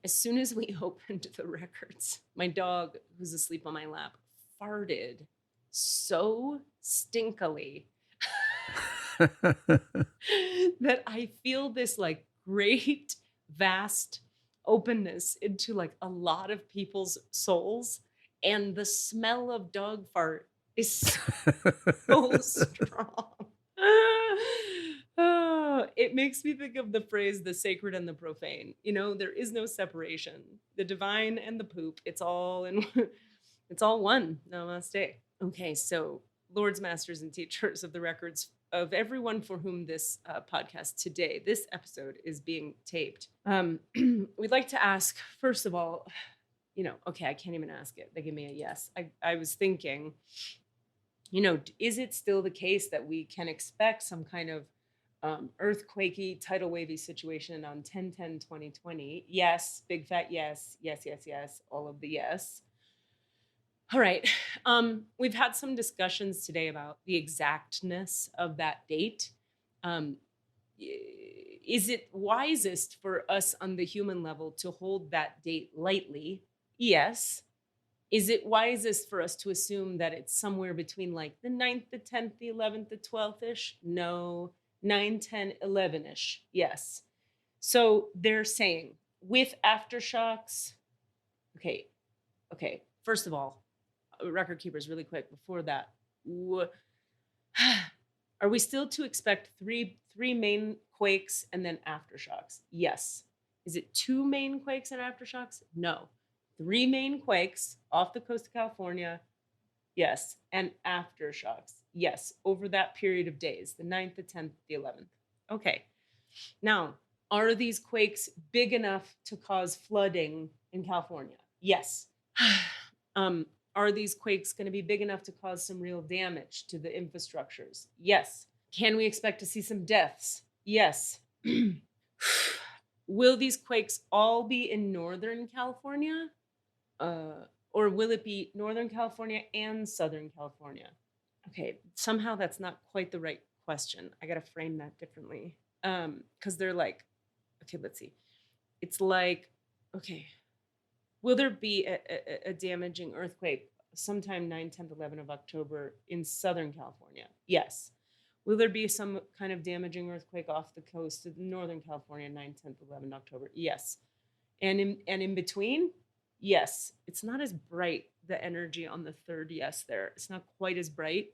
As soon as we opened the records, my dog, who's asleep on my lap, farted so stinkily that I feel this like great, vast openness into like a lot of people's souls. And the smell of dog fart is so strong. It makes me think of the phrase, the sacred and the profane. You know, there is no separation. The divine and the poop, it's all in, it's all one. Namaste. Okay, so Lords, masters, and teachers of the records of everyone for whom this podcast today, this episode is being taped. We'd like to ask, first of all, okay, I can't even ask it. They give me a yes. I was thinking, is it still the case that we can expect some kind of earthquakey, tidal wavy situation on 10/10/2020? Yes, big fat yes, yes, yes, yes, all of the yes. All right. We've had some discussions today about the exactness of that date. Is it wisest for us on the human level to hold that date lightly? Yes. Is it wisest for us to assume that it's somewhere between like the 9th, the 10th, the 11th, the 12th-ish? No. 9, 10, 11-ish. Yes. So they're saying with aftershocks. Okay. First of all, record keepers, really quick before that, are we still to expect three main quakes and then aftershocks? Yes. Is it 2 main quakes and aftershocks? No. 3 main quakes off the coast of California. Yes. And aftershocks. Yes. Over that period of days, the 9th, the 10th, the 11th. Okay. Now, are these quakes big enough to cause flooding in California? Yes. Are these quakes going to be big enough to cause some real damage to the infrastructures? Yes. Can we expect to see some deaths? Yes. Will these quakes all be in Northern California? Or will it be Northern California and Southern California? Okay, somehow that's not quite the right question. I got to frame that differently. Because they're like, okay, let's see. It's like, okay, will there be a damaging earthquake sometime 9, 10th, 11th of October in Southern California? Yes. Will there be some kind of damaging earthquake off the coast of Northern California 9, 10th, 11th October? Yes. And in between? Yes. It's not as bright, the energy on the 3rd, yes, there. It's not quite as bright.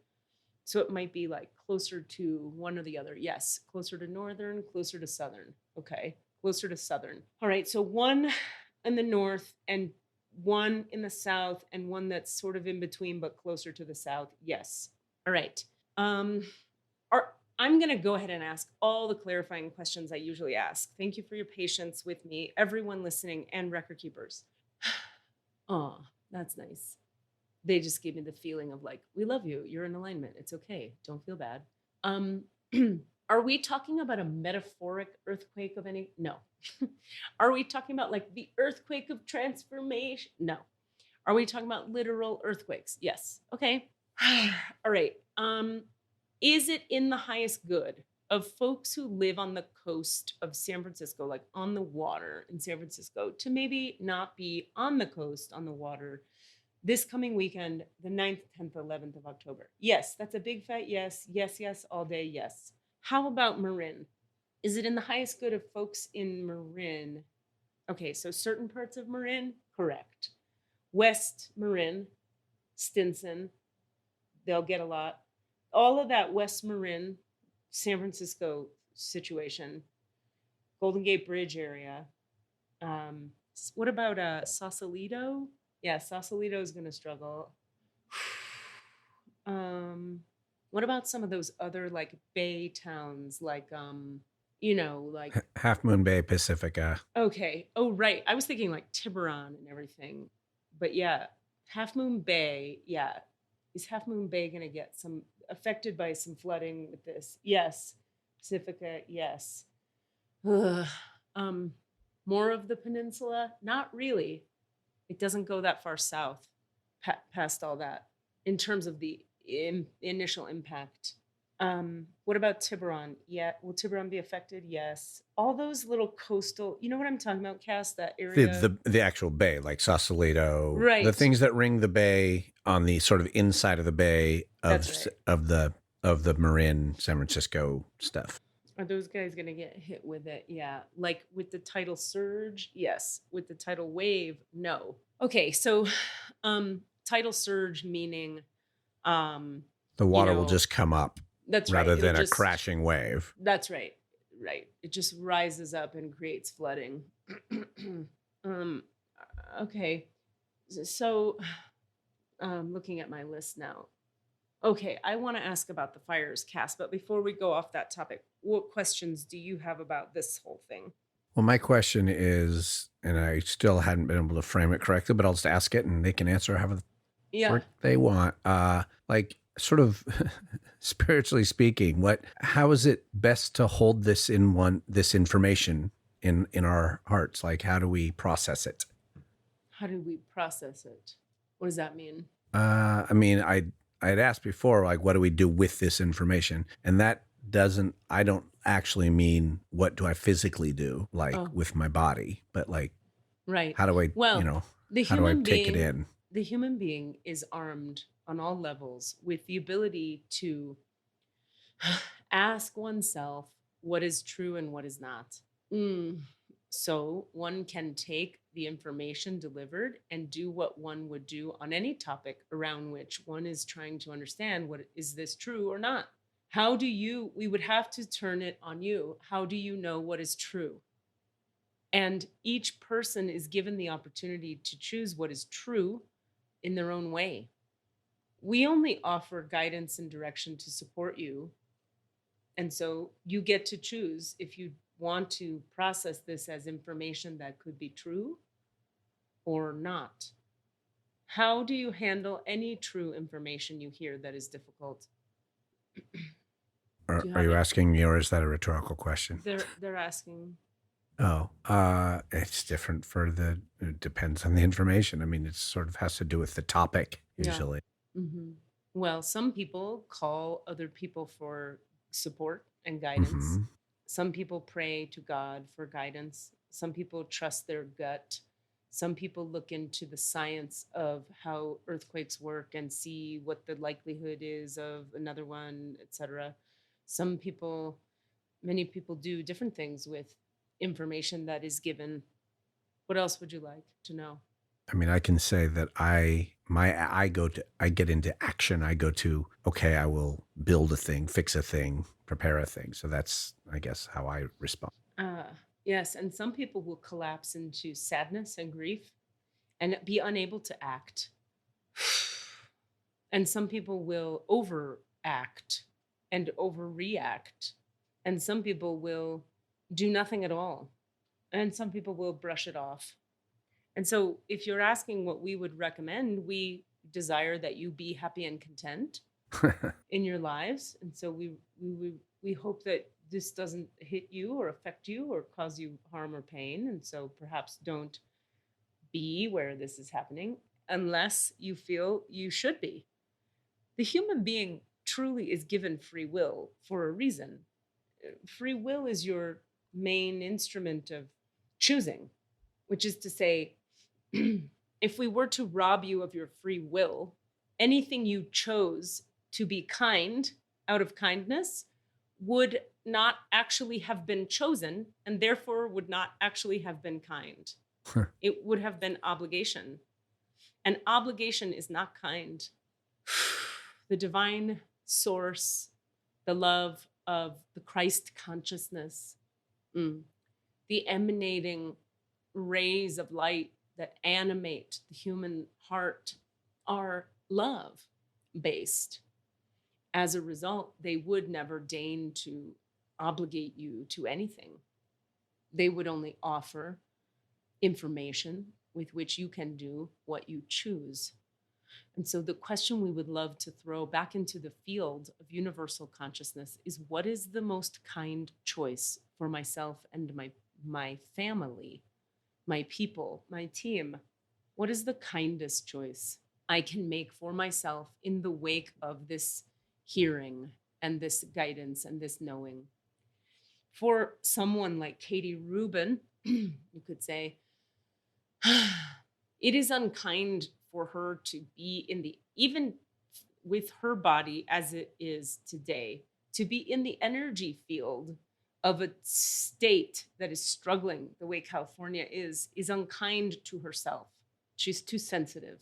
So it might be like closer to one or the other. Yes. Closer to Northern, closer to Southern. Okay. Closer to Southern. All right. So one in the north and one in the south and one that's sort of in between but closer to the south. Yes. All right. I'm going to go ahead and ask all the clarifying questions I usually ask. Thank you for your patience with me, everyone listening and record keepers. Oh, that's nice. They just gave me the feeling of like, we love you. You're in alignment. It's okay. Don't feel bad. Are we talking about a metaphoric earthquake of any? No. Are we talking about like the earthquake of transformation? No. Are we talking about literal earthquakes? Yes. Okay. All right. Is it in the highest good of folks who live on the coast of San Francisco, like on the water in San Francisco, to maybe not be on the coast on the water this coming weekend, the 9th, 10th, 11th of October? Yes, that's a big fat yes. Yes, yes, all day, yes. How about Marin? Is it in the highest good of folks in Marin? Okay, so certain parts of Marin, correct. West Marin, Stinson, they'll get a lot. All of that West Marin, San Francisco situation, Golden Gate Bridge area. What about Sausalito? Yeah, Sausalito is going to struggle. What about some of those other like bay towns, like like Half Moon Bay, Pacifica. Okay. Oh, right. I was thinking like Tiburon and everything, but yeah, Half Moon Bay. Yeah, is Half Moon Bay going to get some affected by some flooding with this? Yes. Pacifica. Yes. Ugh. More of the peninsula? Not really. It doesn't go that far south, past all that, in terms of the initial impact. What about Tiburon? Yeah, will Tiburon be affected? Yes. All those little coastal, you know what I'm talking about, Cass? That area. The actual bay, like Sausalito, right? The things that ring the bay on the sort of inside of the bay of right. of the Marin, San Francisco stuff. Are those guys going to get hit with it? Yeah. Like with the tidal surge? Yes. With the tidal wave? No. Okay. So tidal surge meaning the water will just come up. That's rather right. than a crashing wave. That's right. Right. It just rises up and creates flooding. Okay. So looking at my list now. Okay, I want to ask about the fires, Cass, but before we go off that topic, what questions do you have about this whole thing? Well, my question is, and I still hadn't been able to frame it correctly, but I'll just ask it and they can answer however they want. Like sort of spiritually speaking, how is it best to hold this information in our hearts? Like, how do we process it? How do we process it? What does that mean? I mean, I'd asked before, like, what do we do with this information? And I don't actually mean what do I physically do, like with my body, but like, right. How do I, how do I take it in? The human being is armed on all levels with the ability to ask oneself what is true and what is not. So one can take the information delivered and do what one would do on any topic around which one is trying to understand is this true or not? We would have to turn it on you. How do you know what is true? And each person is given the opportunity to choose what is true in their own way. We only offer guidance and direction to support you. And so you get to choose if you want to process this as information that could be true or not. How do you handle any true information you hear that is difficult? Are you asking me, or is that a rhetorical question? They're asking. Oh, it's different it depends on the information. I mean, it sort of has to do with the topic Yeah. usually. hmm Well, some people call other people for support and guidance. Hmm. Some people pray to God for guidance. Some people trust their gut. Some people look into the science of how earthquakes work and see what the likelihood is of another one, etc. Some people, many people do different things with information that is given. What else would you like to know? I mean, I can say that I get into action. I go to, okay, I will build a thing, fix a thing, prepare a thing. So that's, I guess, how I respond. Yes, and some people will collapse into sadness and grief and be unable to act. And some people will overact and overreact. And some people will do nothing at all. And some people will brush it off. And so, if you're asking what we would recommend, we desire that you be happy and content in your lives. And so, we hope that this doesn't hit you or affect you or cause you harm or pain. And so, perhaps don't be where this is happening unless you feel you should be. The human being truly is given free will for a reason. Free will is your main instrument of choosing, which is to say, if we were to rob you of your free will, anything you chose to be kind out of kindness would not actually have been chosen and therefore would not actually have been kind. It would have been obligation. And obligation is not kind. The divine source, the love of the Christ consciousness, the emanating rays of light that animate the human heart are love based. As a result, they would never deign to obligate you to anything. They would only offer information with which you can do what you choose. And so the question we would love to throw back into the field of universal consciousness is, what is the most kind choice for myself and my family, my people, my team? What is the kindest choice I can make for myself in the wake of this hearing and this guidance and this knowing? For someone like Katie Rubin, you could say, it is unkind for her to be even with her body as it is today, to be in the energy field of a state that is struggling the way California is unkind to herself. She's too sensitive.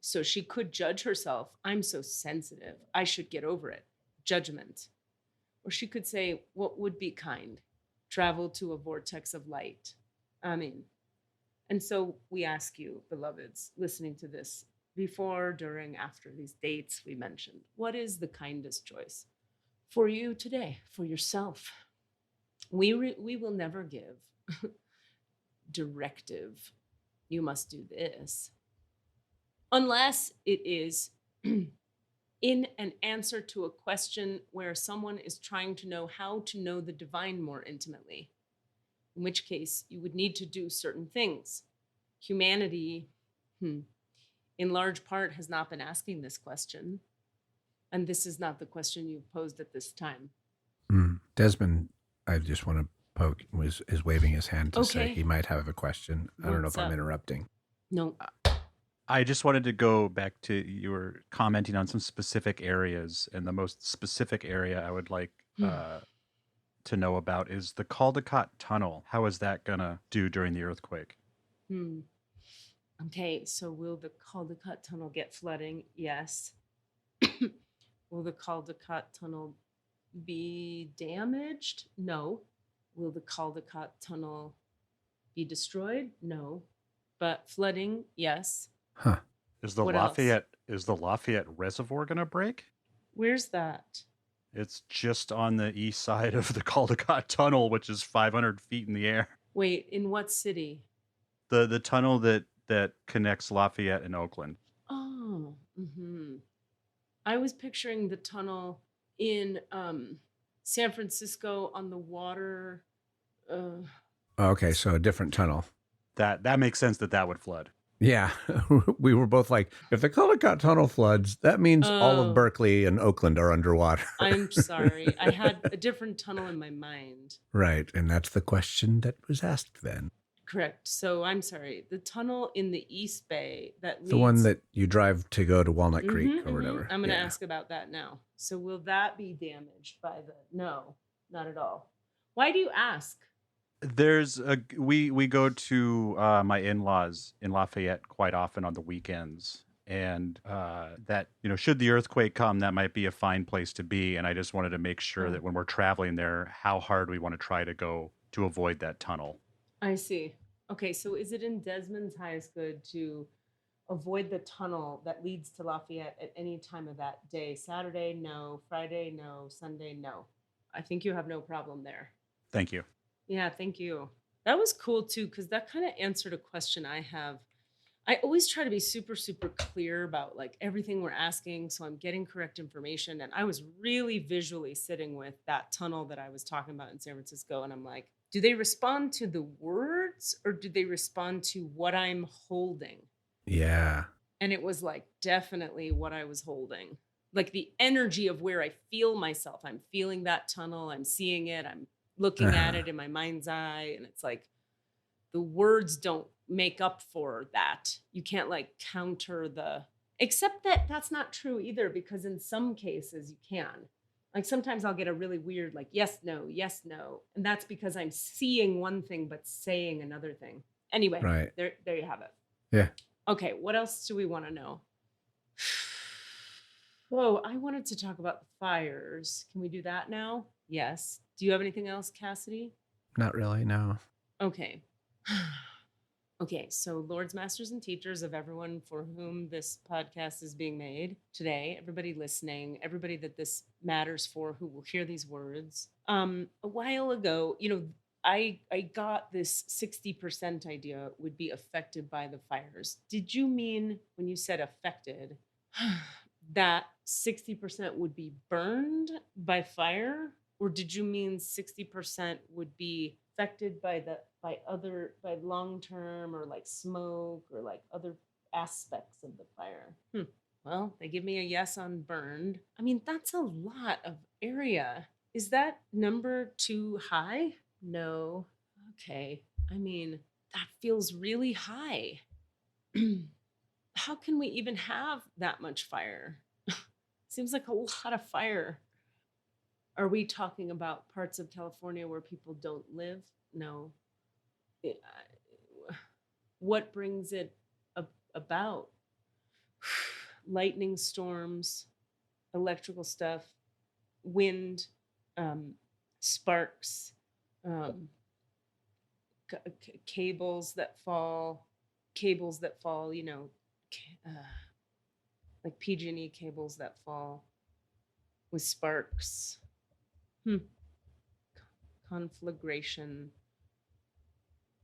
So she could judge herself. I'm so sensitive. I should get over it. Judgment. Or she could say, what would be kind? Travel to a vortex of light. Amen. And so we ask you, beloveds, listening to this, before, during, after these dates we mentioned, what is the kindest choice for you today, for yourself? We will never give directive, you must do this, unless it is in an answer to a question where someone is trying to know how to know the divine more intimately, in which case you would need to do certain things. Humanity, in large part, has not been asking this question. And this is not the question you've posed at this time. Desmond, I just want to poke, is waving his hand to say Okay. he might have a question. I don't know if What's I'm up? interrupting. No. I just wanted to go back to, you were commenting on some specific areas, and the most specific area I would like to know about is the Caldecott Tunnel. How is that gonna do during the earthquake? Okay, so will the Caldecott Tunnel get flooding? Yes. Will the Caldecott Tunnel be damaged? No. Will the Caldecott Tunnel be destroyed? No. But flooding, yes. Huh. Is the What else? Lafayette Reservoir gonna break? Where's that? It's just on the east side of the Caldecott Tunnel, which is 500 feet in the air. Wait, in what city? The tunnel that connects Lafayette and Oakland. Oh, I was picturing the tunnel in San Francisco on the water. Okay, so a different tunnel. That makes sense that would flood. Yeah, we were both like, if the Caldecott Tunnel floods, that means all of Berkeley and Oakland are underwater. I'm sorry. I had a different tunnel in my mind. Right, and that's the question that was asked then. Correct. So I'm sorry. The tunnel in the East Bay that leads... The one that you drive to go to Walnut Creek or whatever. I'm going to ask about that now. So will that be damaged by the... No, not at all. Why do you ask? There's we go to my in-laws in Lafayette quite often on the weekends, and that, you know, should the earthquake come, that might be a fine place to be. And I just wanted to make sure that when we're traveling there, how hard we want to try to go to avoid that tunnel. I see. Okay, so is it in Desmond's highest good to avoid the tunnel that leads to Lafayette at any time of that day? Saturday, no. Friday, no. Sunday, no. I think you have no problem there. Thank you. Yeah, thank you. That was cool too, because that kind of answered a question I have. I always try to be super, super clear about like everything we're asking, so I'm getting correct information. And I was really visually sitting with that tunnel that I was talking about in San Francisco, and I'm like, do they respond to the words or do they respond to what I'm holding? Yeah. And it was like definitely what I was holding. Like the energy of where I feel myself. I'm feeling that tunnel. I'm seeing it. I'm looking at it in my mind's eye. And it's like the words don't make up for that. You can't like counter the, except that that's not true either, because in some cases you can. Like sometimes I'll get a really weird, like, yes, no. And that's because I'm seeing one thing, but saying another thing. Anyway, right. There you have it. Yeah. Okay. What else do we want to know? Oh, I wanted to talk about the fires. Can we do that now? Yes. Do you have anything else, Cassidy? Not really, no. Okay. Okay, so Lords, Masters, and Teachers of everyone for whom this podcast is being made today, everybody listening, everybody that this matters for who will hear these words. A while ago, you know, I got this 60% idea would be affected by the fires. Did you mean when you said affected that 60% would be burned by fire? Or did you mean 60% would be affected by long term or like smoke or like other aspects of the fire? Well, they give me a yes on burned. I mean, that's a lot of area. Is that number too high? No. Okay. I mean, that feels really high. How can we even have that much fire? Seems like a lot of fire. Are we talking about parts of California where people don't live? No. What brings it about? Lightning storms, electrical stuff, wind, sparks, cables that fall, you know, like PG&E cables that fall with sparks. Conflagration.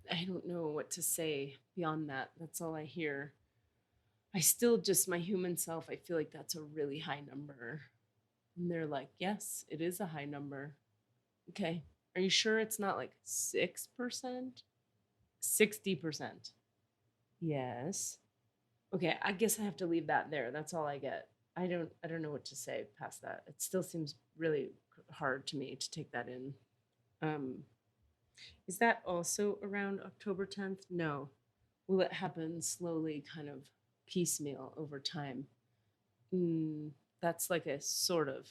I don't know what to say beyond that. That's all I hear. I still just, my human self, I feel like that's a really high number. And they're like, yes, it is a high number. Okay. Are you sure it's not like 6%? 60%. Yes. Okay, I guess I have to leave that there. That's all I get. I don't know what to say past that. It still seems really hard to me to take that in. Is that also around October 10th? No. Will it happen slowly, kind of piecemeal over time? That's like a sort of.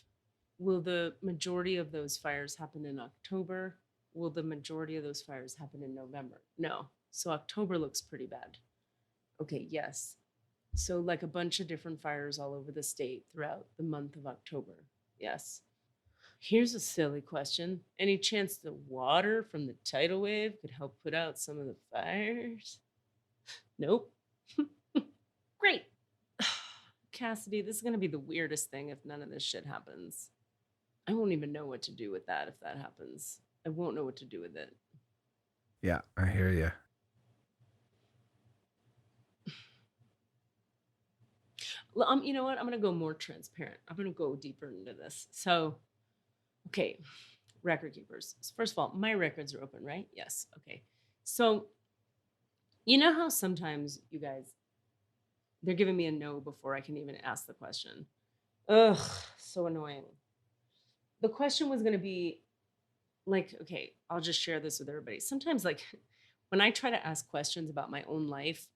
Will the majority of those fires happen in October? Will the majority of those fires happen in November? No. So October looks pretty bad. Okay, yes. So like a bunch of different fires all over the state throughout the month of October. Yes. Here's a silly question. Any chance the water from the tidal wave could help put out some of the fires? Nope. Great. Cassidy, this is going to be the weirdest thing if none of this shit happens. I won't even know what to do with that if that happens. I won't know what to do with it. Yeah, I hear you. Well, you know what? I'm going to go more transparent. I'm going to go deeper into this. So, okay, record keepers. First of all, my records are open, right? Yes. Okay. So, you know how sometimes you guys, they're giving me a no before I can even ask the question. Ugh, so annoying. The question was going to be like, okay, I'll just share this with everybody. Sometimes, like, when I try to ask questions about my own life,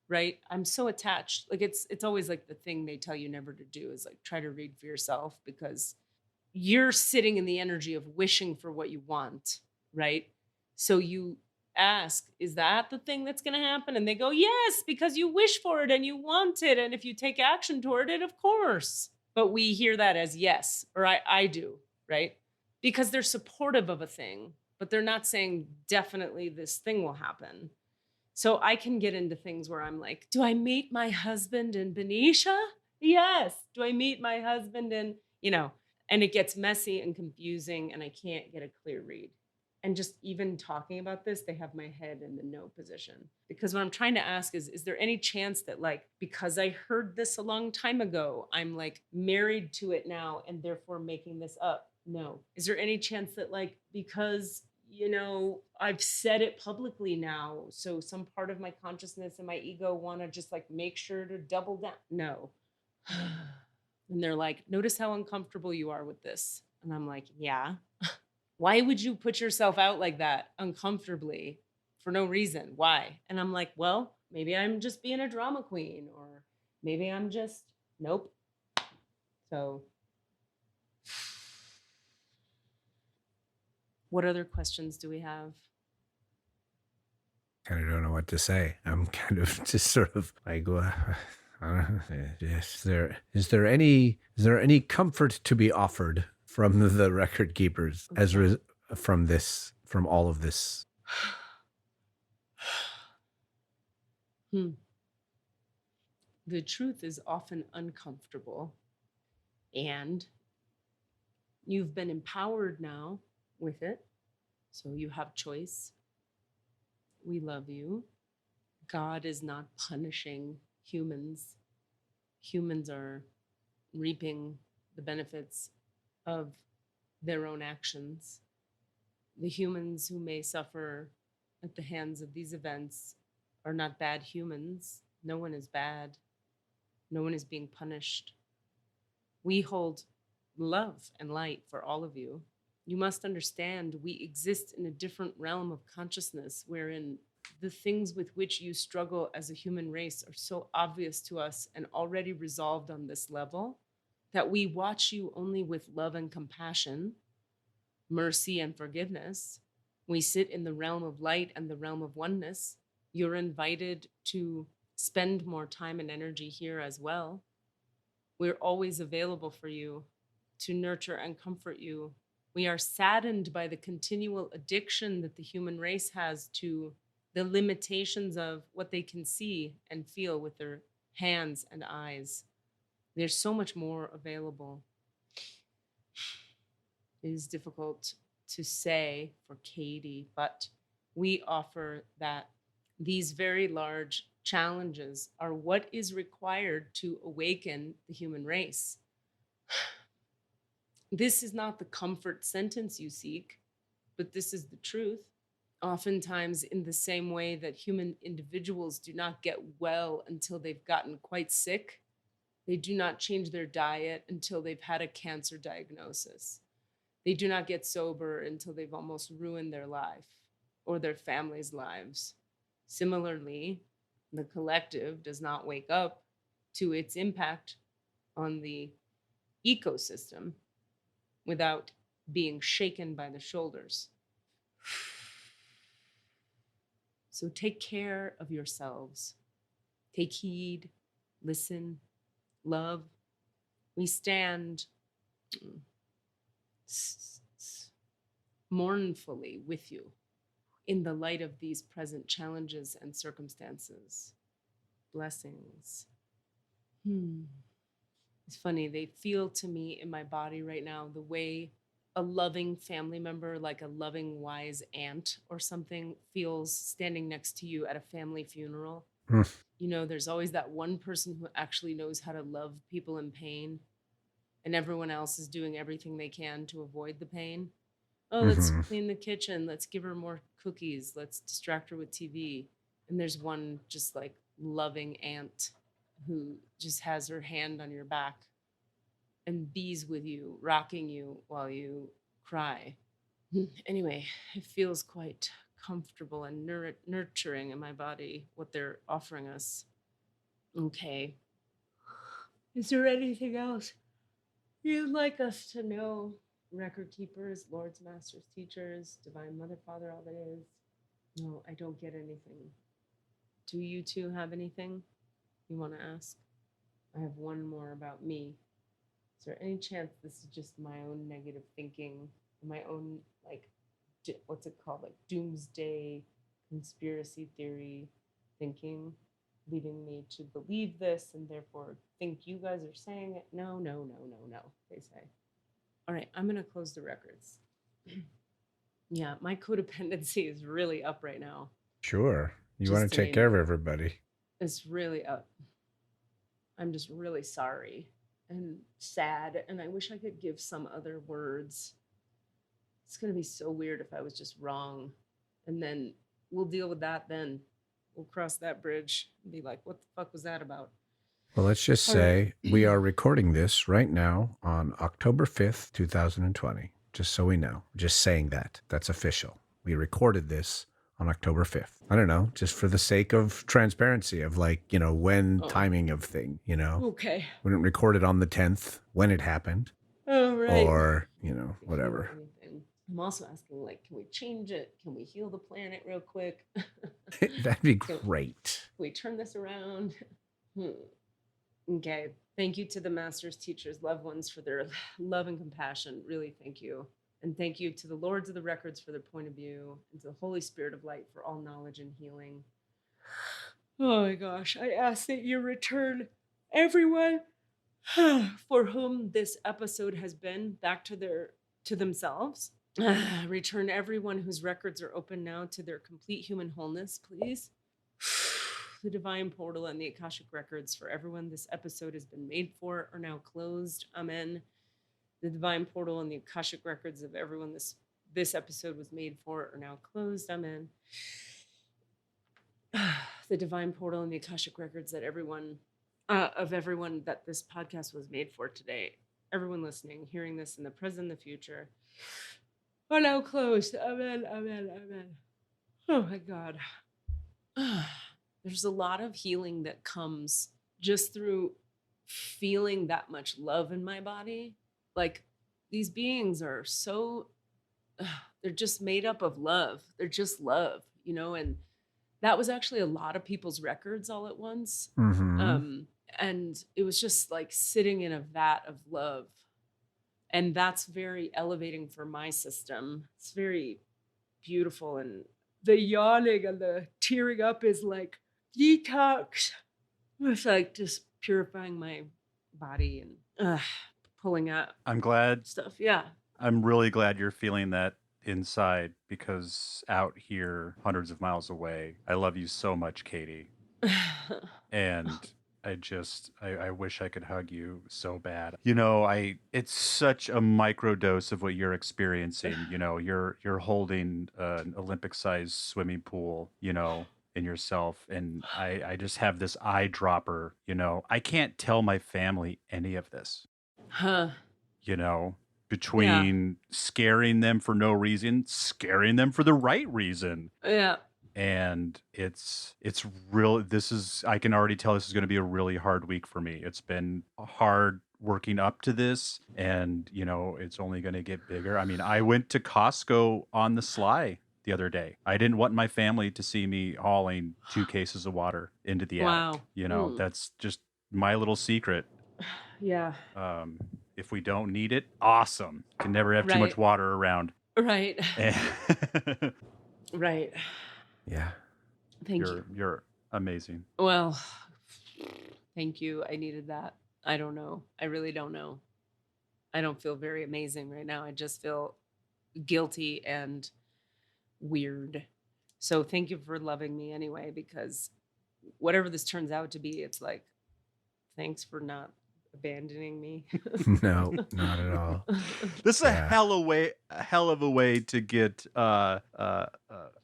right, I'm so attached. Like, it's always like the thing they tell you never to do is like try to read for yourself, because you're sitting in the energy of wishing for what you want, right? So you ask, is that the thing that's going to happen? And they go, yes, because you wish for it and you want it. And if you take action toward it, of course. But we hear that as yes, or I do, right? Because they're supportive of a thing, but they're not saying definitely this thing will happen. So I can get into things where I'm like, do I meet my husband in Benicia? Yes. Do I meet my husband in, and it gets messy and confusing and I can't get a clear read. And just even talking about this, they have my head in the no position. Because what I'm trying to ask is there any chance that, like, because I heard this a long time ago, I'm like married to it now and therefore making this up? No. Is there any chance that, like, because, I've said it publicly now, so some part of my consciousness and my ego want to just like make sure to double down? No. And they're like, notice how uncomfortable you are with this. And I'm like, yeah. Why would you put yourself out like that uncomfortably for no reason? Why? And I'm like, well, maybe I'm just being a drama queen, or maybe I'm just, nope. So what other questions do we have? Kind of don't know what to say. I'm kind of just sort of like, is there any comfort to be offered from the record keepers from all of this? The truth is often uncomfortable, and you've been empowered now with it, so you have choice. We love you. God is not punishing humans. Humans are reaping the benefits of their own actions. The humans who may suffer at the hands of these events are not bad humans. No one is bad. No one is being punished. We hold love and light for all of you. You must understand we exist in a different realm of consciousness wherein the things with which you struggle as a human race are so obvious to us and already resolved on this level that we watch you only with love and compassion, mercy and forgiveness. We sit in the realm of light and the realm of oneness. You're invited to spend more time and energy here as well. We're always available for you to nurture and comfort you. We are saddened by the continual addiction that the human race has to the limitations of what they can see and feel with their hands and eyes. There's so much more available. It is difficult to say for Katie, but we offer that these very large challenges are what is required to awaken the human race. This is not the comfort sentence you seek, but this is the truth. Oftentimes, in the same way that human individuals do not get well until they've gotten quite sick, they do not change their diet until they've had a cancer diagnosis. They do not get sober until they've almost ruined their life or their family's lives. Similarly, the collective does not wake up to its impact on the ecosystem without being shaken by the shoulders. So take care of yourselves. Take heed, listen, love. We stand mournfully with you in the light of these present challenges and circumstances. Blessings. It's funny, they feel to me in my body right now the way a loving family member, like a loving, wise aunt or something, feels standing next to you at a family funeral. You know, there's always that one person who actually knows how to love people in pain, and everyone else is doing everything they can to avoid the pain. Oh, let's Mhm. clean the kitchen. Let's give her more cookies. Let's distract her with TV. And there's one just like loving aunt who just has her hand on your back and bees with you, rocking you while you cry. Anyway, it feels quite comfortable and nurturing in my body, what they're offering us. Okay. Is there anything else you'd like us to know? Record keepers, lords, masters, teachers, divine mother, father, all that is. No, I don't get anything. Do you two have anything you want to ask? I have one more about me. Is there any chance this is just my own negative thinking, my own, like, what's it called? Like doomsday conspiracy theory thinking, leading me to believe this and therefore think you guys are saying it? No, no, no, no, no, they say. All right, I'm going to close the records. Yeah, my codependency is really up right now. Sure. You want Just to to take name care of it. everybody. It's really up. I'm just really sorry and sad, and I wish I could give some other words. It's going to be so weird if I was just wrong. And then we'll deal with that then. We'll cross that bridge and be like, what the fuck was that about? Well, let's just All say we are recording this right now on October 5th, 2020. Just so we know. Just saying that. That's official. We recorded this on October 5th. I don't know, just for the sake of transparency of like, you know, when timing of thing, you know. Okay. We didn't record it on the 10th when it happened. All right. Or, you know, whatever. Anything. I'm also asking, like, can we change it? Can we heal the planet real quick? That'd be great. Can we turn this around? Okay. Thank you to the masters, teachers, loved ones for their love and compassion. Really, thank you. And thank you to the lords of the records for their point of view, and to the Holy Spirit of light for all knowledge and healing. Oh my gosh. I ask that you return everyone for whom this episode has been back to themselves. Return everyone whose records are open now to their complete human wholeness, please. The divine portal and the Akashic Records for everyone this episode has been made for are now closed. Amen. The divine portal and the Akashic Records of everyone this episode was made for are now closed. Amen. The divine portal and the Akashic Records that everyone that this podcast was made for today, everyone listening, hearing this in the present, the future, are now closed. Amen, amen, amen. Oh my God. There's a lot of healing that comes just through feeling that much love in my body. Like, these beings are so, they're just made up of love. They're just love, you know, and that was actually a lot of people's records all at once. Mm-hmm. And it was just like sitting in a vat of love. And that's very elevating for my system. It's very beautiful. And the yawning and the tearing up is like detox. It's like just purifying my body and pulling out I'm glad. stuff. Yeah. I'm really glad you're feeling that inside, because out here, hundreds of miles away, I love you so much, Katie. And I wish I could hug you so bad. You know, it's such a micro dose of what you're experiencing. You know, you're holding an Olympic-sized swimming pool, you know, in yourself. And I just have this eyedropper, you know. I can't tell my family any of this. You know, between scaring them for no reason, scaring them for the right reason. Yeah. And it's real. I can already tell this is going to be a really hard week for me. It's been hard working up to this, and you know, it's only going to get bigger. I mean, I went to Costco on the sly the other day. I didn't want my family to see me hauling 2 cases of water into the attic. You know, that's just my little secret. Yeah. If we don't need it, awesome. Can never have too much water around. Right. Right. Yeah. Thank you. You're amazing. Well, thank you. I needed that. I don't know. I really don't know. I don't feel very amazing right now. I just feel guilty and weird. So thank you for loving me anyway, because whatever this turns out to be, it's like, thanks for not abandoning me. No, not at all. This is a Yeah. hell of a way to get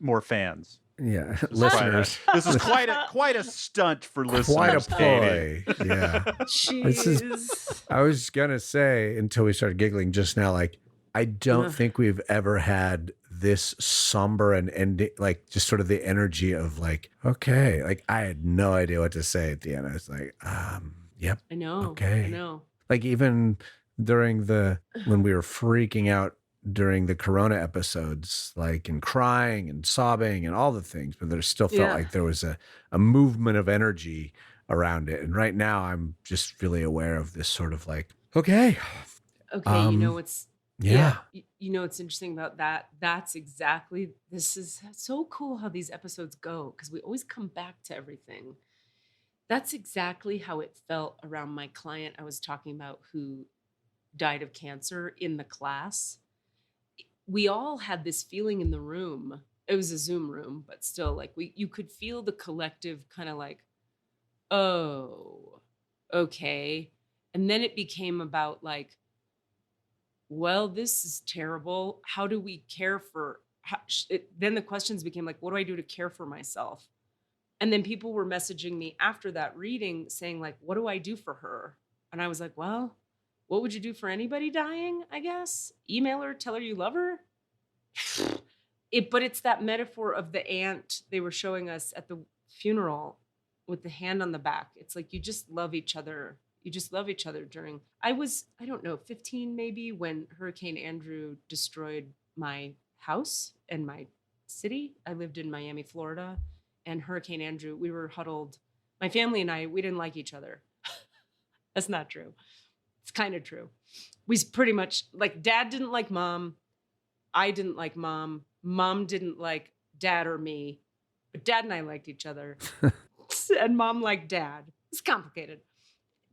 more fans. Yeah, This is listeners. This is quite a stunt for listeners. Quite a Katie. ploy. Yeah. Jeez. I was gonna say until we started giggling just now, like I don't think we've ever had this somber and ending, like just sort of the energy of like, okay, like I had no idea what to say at the end. I was like, yep, I know. okay. I know. like even during when we were freaking out during the Corona episodes, like and crying and sobbing and all the things, but there still felt like there was a movement of energy around it. And right now I'm just really aware of this sort of like, okay. Okay, you know what's Yeah. you know what's interesting about that? That's exactly, this is so cool how these episodes go, because we always come back to everything. That's exactly how it felt around my client I was talking about who died of cancer in the class. We all had this feeling in the room. It was a Zoom room, but still, like you could feel the collective kind of like, oh, okay. And then it became about like, well, this is terrible. How do we care for, then the questions became like, what do I do to care for myself? And then people were messaging me after that reading saying like, what do I do for her? And I was like, well, what would you do for anybody dying, I guess? Email her, tell her you love her. But it's that metaphor of the ant they were showing us at the funeral with the hand on the back. It's like, you just love each other. You just love each other during, I don't know, 15 maybe, when Hurricane Andrew destroyed my house and my city. I lived in Miami, Florida, and Hurricane Andrew, we were huddled. My family and I, we didn't like each other. That's not true. It's kind of true. We pretty much, like, dad didn't like mom. I didn't like mom. Mom didn't like dad or me. But dad and I liked each other. And mom liked dad. It's complicated.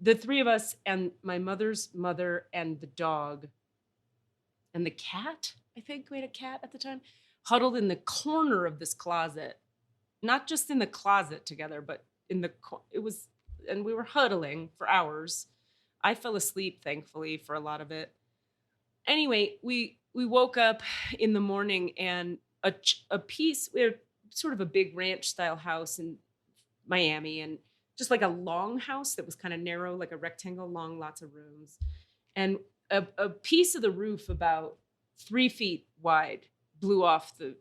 The three of us and my mother's mother and the dog and the cat, I think we had a cat at the time, huddled in the corner of this closet. Not just in the closet together, but and we were huddling for hours. I fell asleep, thankfully, for a lot of it. Anyway, we woke up in the morning and a piece, we had sort of a big ranch style house in Miami, and just like a long house that was kind of narrow, like a rectangle long, lots of rooms. And a piece of the roof about 3 feet wide blew off the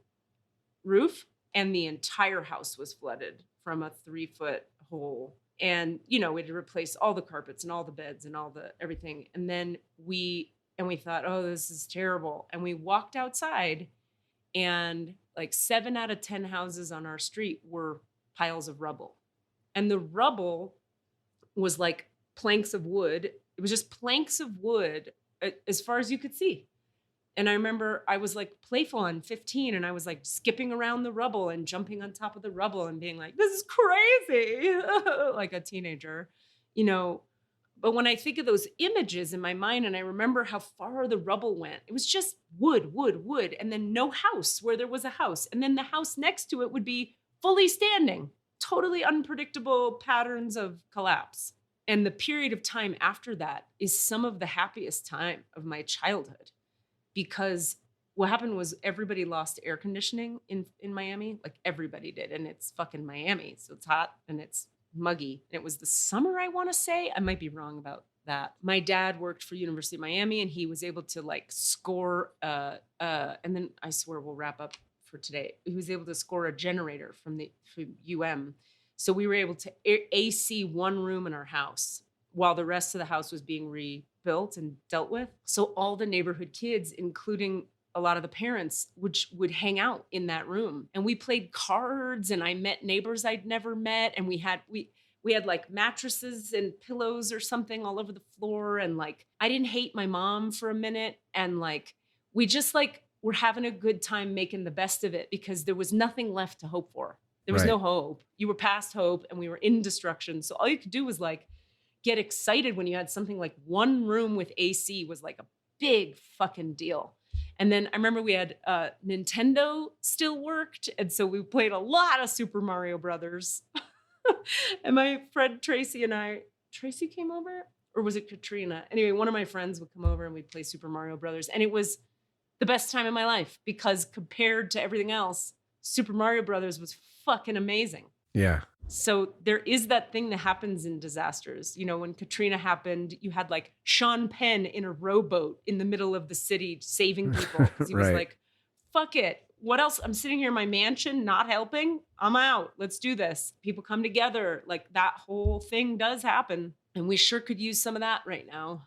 roof, and the entire house was flooded from a 3-foot hole. And, we had to replace all the carpets and all the beds and all the everything. And then we thought, oh, this is terrible. And we walked outside, and like 7 out of 10 houses on our street were piles of rubble. And the rubble was like planks of wood. It was just planks of wood as far as you could see. And I remember I was like playful and 15, and I was like skipping around the rubble and jumping on top of the rubble and being like, this is crazy, like a teenager, But when I think of those images in my mind and I remember how far the rubble went, it was just wood, and then no house where there was a house. And then the house next to it would be fully standing, totally unpredictable patterns of collapse. And the period of time after that is some of the happiest time of my childhood. Because what happened was everybody lost air conditioning in Miami. Like everybody did. And it's fucking Miami. So it's hot and it's muggy. And it was the summer, I want to say. I might be wrong about that. My dad worked for University of Miami, and he was able to like score, and then I swear we'll wrap up for today. He was able to score a generator from UM. So we were able to AC one room in our house while the rest of the house was being rebuilt and dealt with. So all the neighborhood kids, including a lot of the parents, would hang out in that room. And we played cards, and I met neighbors I'd never met. And we had like mattresses and pillows or something all over the floor. And like, I didn't hate my mom for a minute. And like, we just like, were having a good time making the best of it, because there was nothing left to hope for. There was no hope. You were past hope, and we were in destruction. So all you could do was like, get excited when you had something like one room with AC was like a big fucking deal. And then I remember we had Nintendo still worked. And so we played a lot of Super Mario Brothers. And my friend Tracy came over. or was it Katrina? Anyway, one of my friends would come over and we'd play Super Mario Brothers. And it was the best time in my life because compared to everything else, Super Mario Brothers was fucking amazing. Yeah. So there is that thing that happens in disasters. You know, when Katrina happened, you had like Sean Penn in a rowboat in the middle of the city saving people. 'Cause he was Right. like, fuck it. What else? I'm sitting here in my mansion, not helping. I'm out. Let's do this. People come together. Like that whole thing does happen. And we sure could use some of that right now.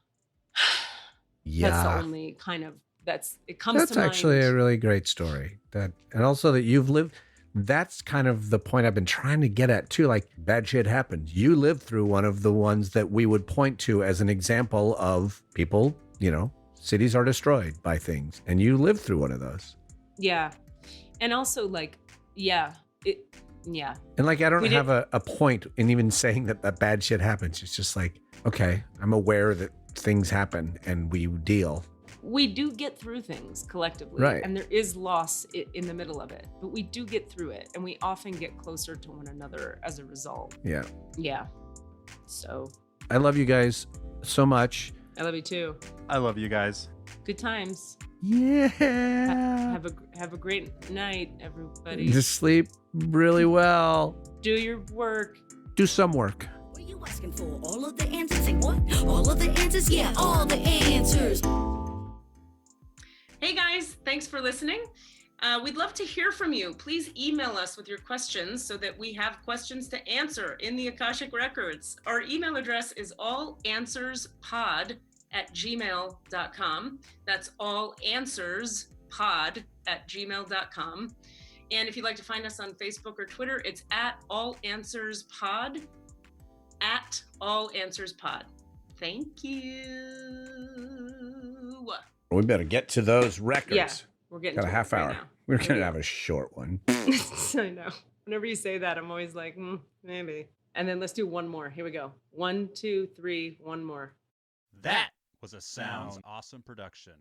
Yeah. That's the only kind of, it comes That's to mind. actually a really great story. And also that you've lived. That's kind of the point I've been trying to get at too. Like bad shit happens. You lived through one of the ones that we would point to as an example of people, you know, cities are destroyed by things. And you lived through one of those. Yeah. And also like, yeah. And like, I don't have a point in even saying that bad shit happens. It's just like, okay, I'm aware that things happen and we deal. We do get through things collectively, right? And there is loss in the middle of it, but we do get through it, and we often get closer to one another as a result. Yeah. So I love you guys so much. I love you too. I love you guys. Good times. Yeah. Have a great night, everybody. Just sleep really well. Do your work. Do some work. What are you asking for? All of the answers? Say what? All of the answers? Yeah, all the answers. Hey guys, thanks for listening. We'd love to hear from you. Please email us with your questions so that we have questions to answer in the Akashic Records. Our email address is allanswerspod@gmail.com. That's allanswerspod@gmail.com. And if you'd like to find us on Facebook or Twitter, it's @allanswerspod, @allanswerspod. Thank you. We better get to those records. Yeah, we're getting got to a half it right hour. now. We're gonna have a short one. I know. Whenever you say that, I'm always like, maybe. And then let's do one more. Here we go. 1, 2, 3, one more. That was a Sounds Awesome production.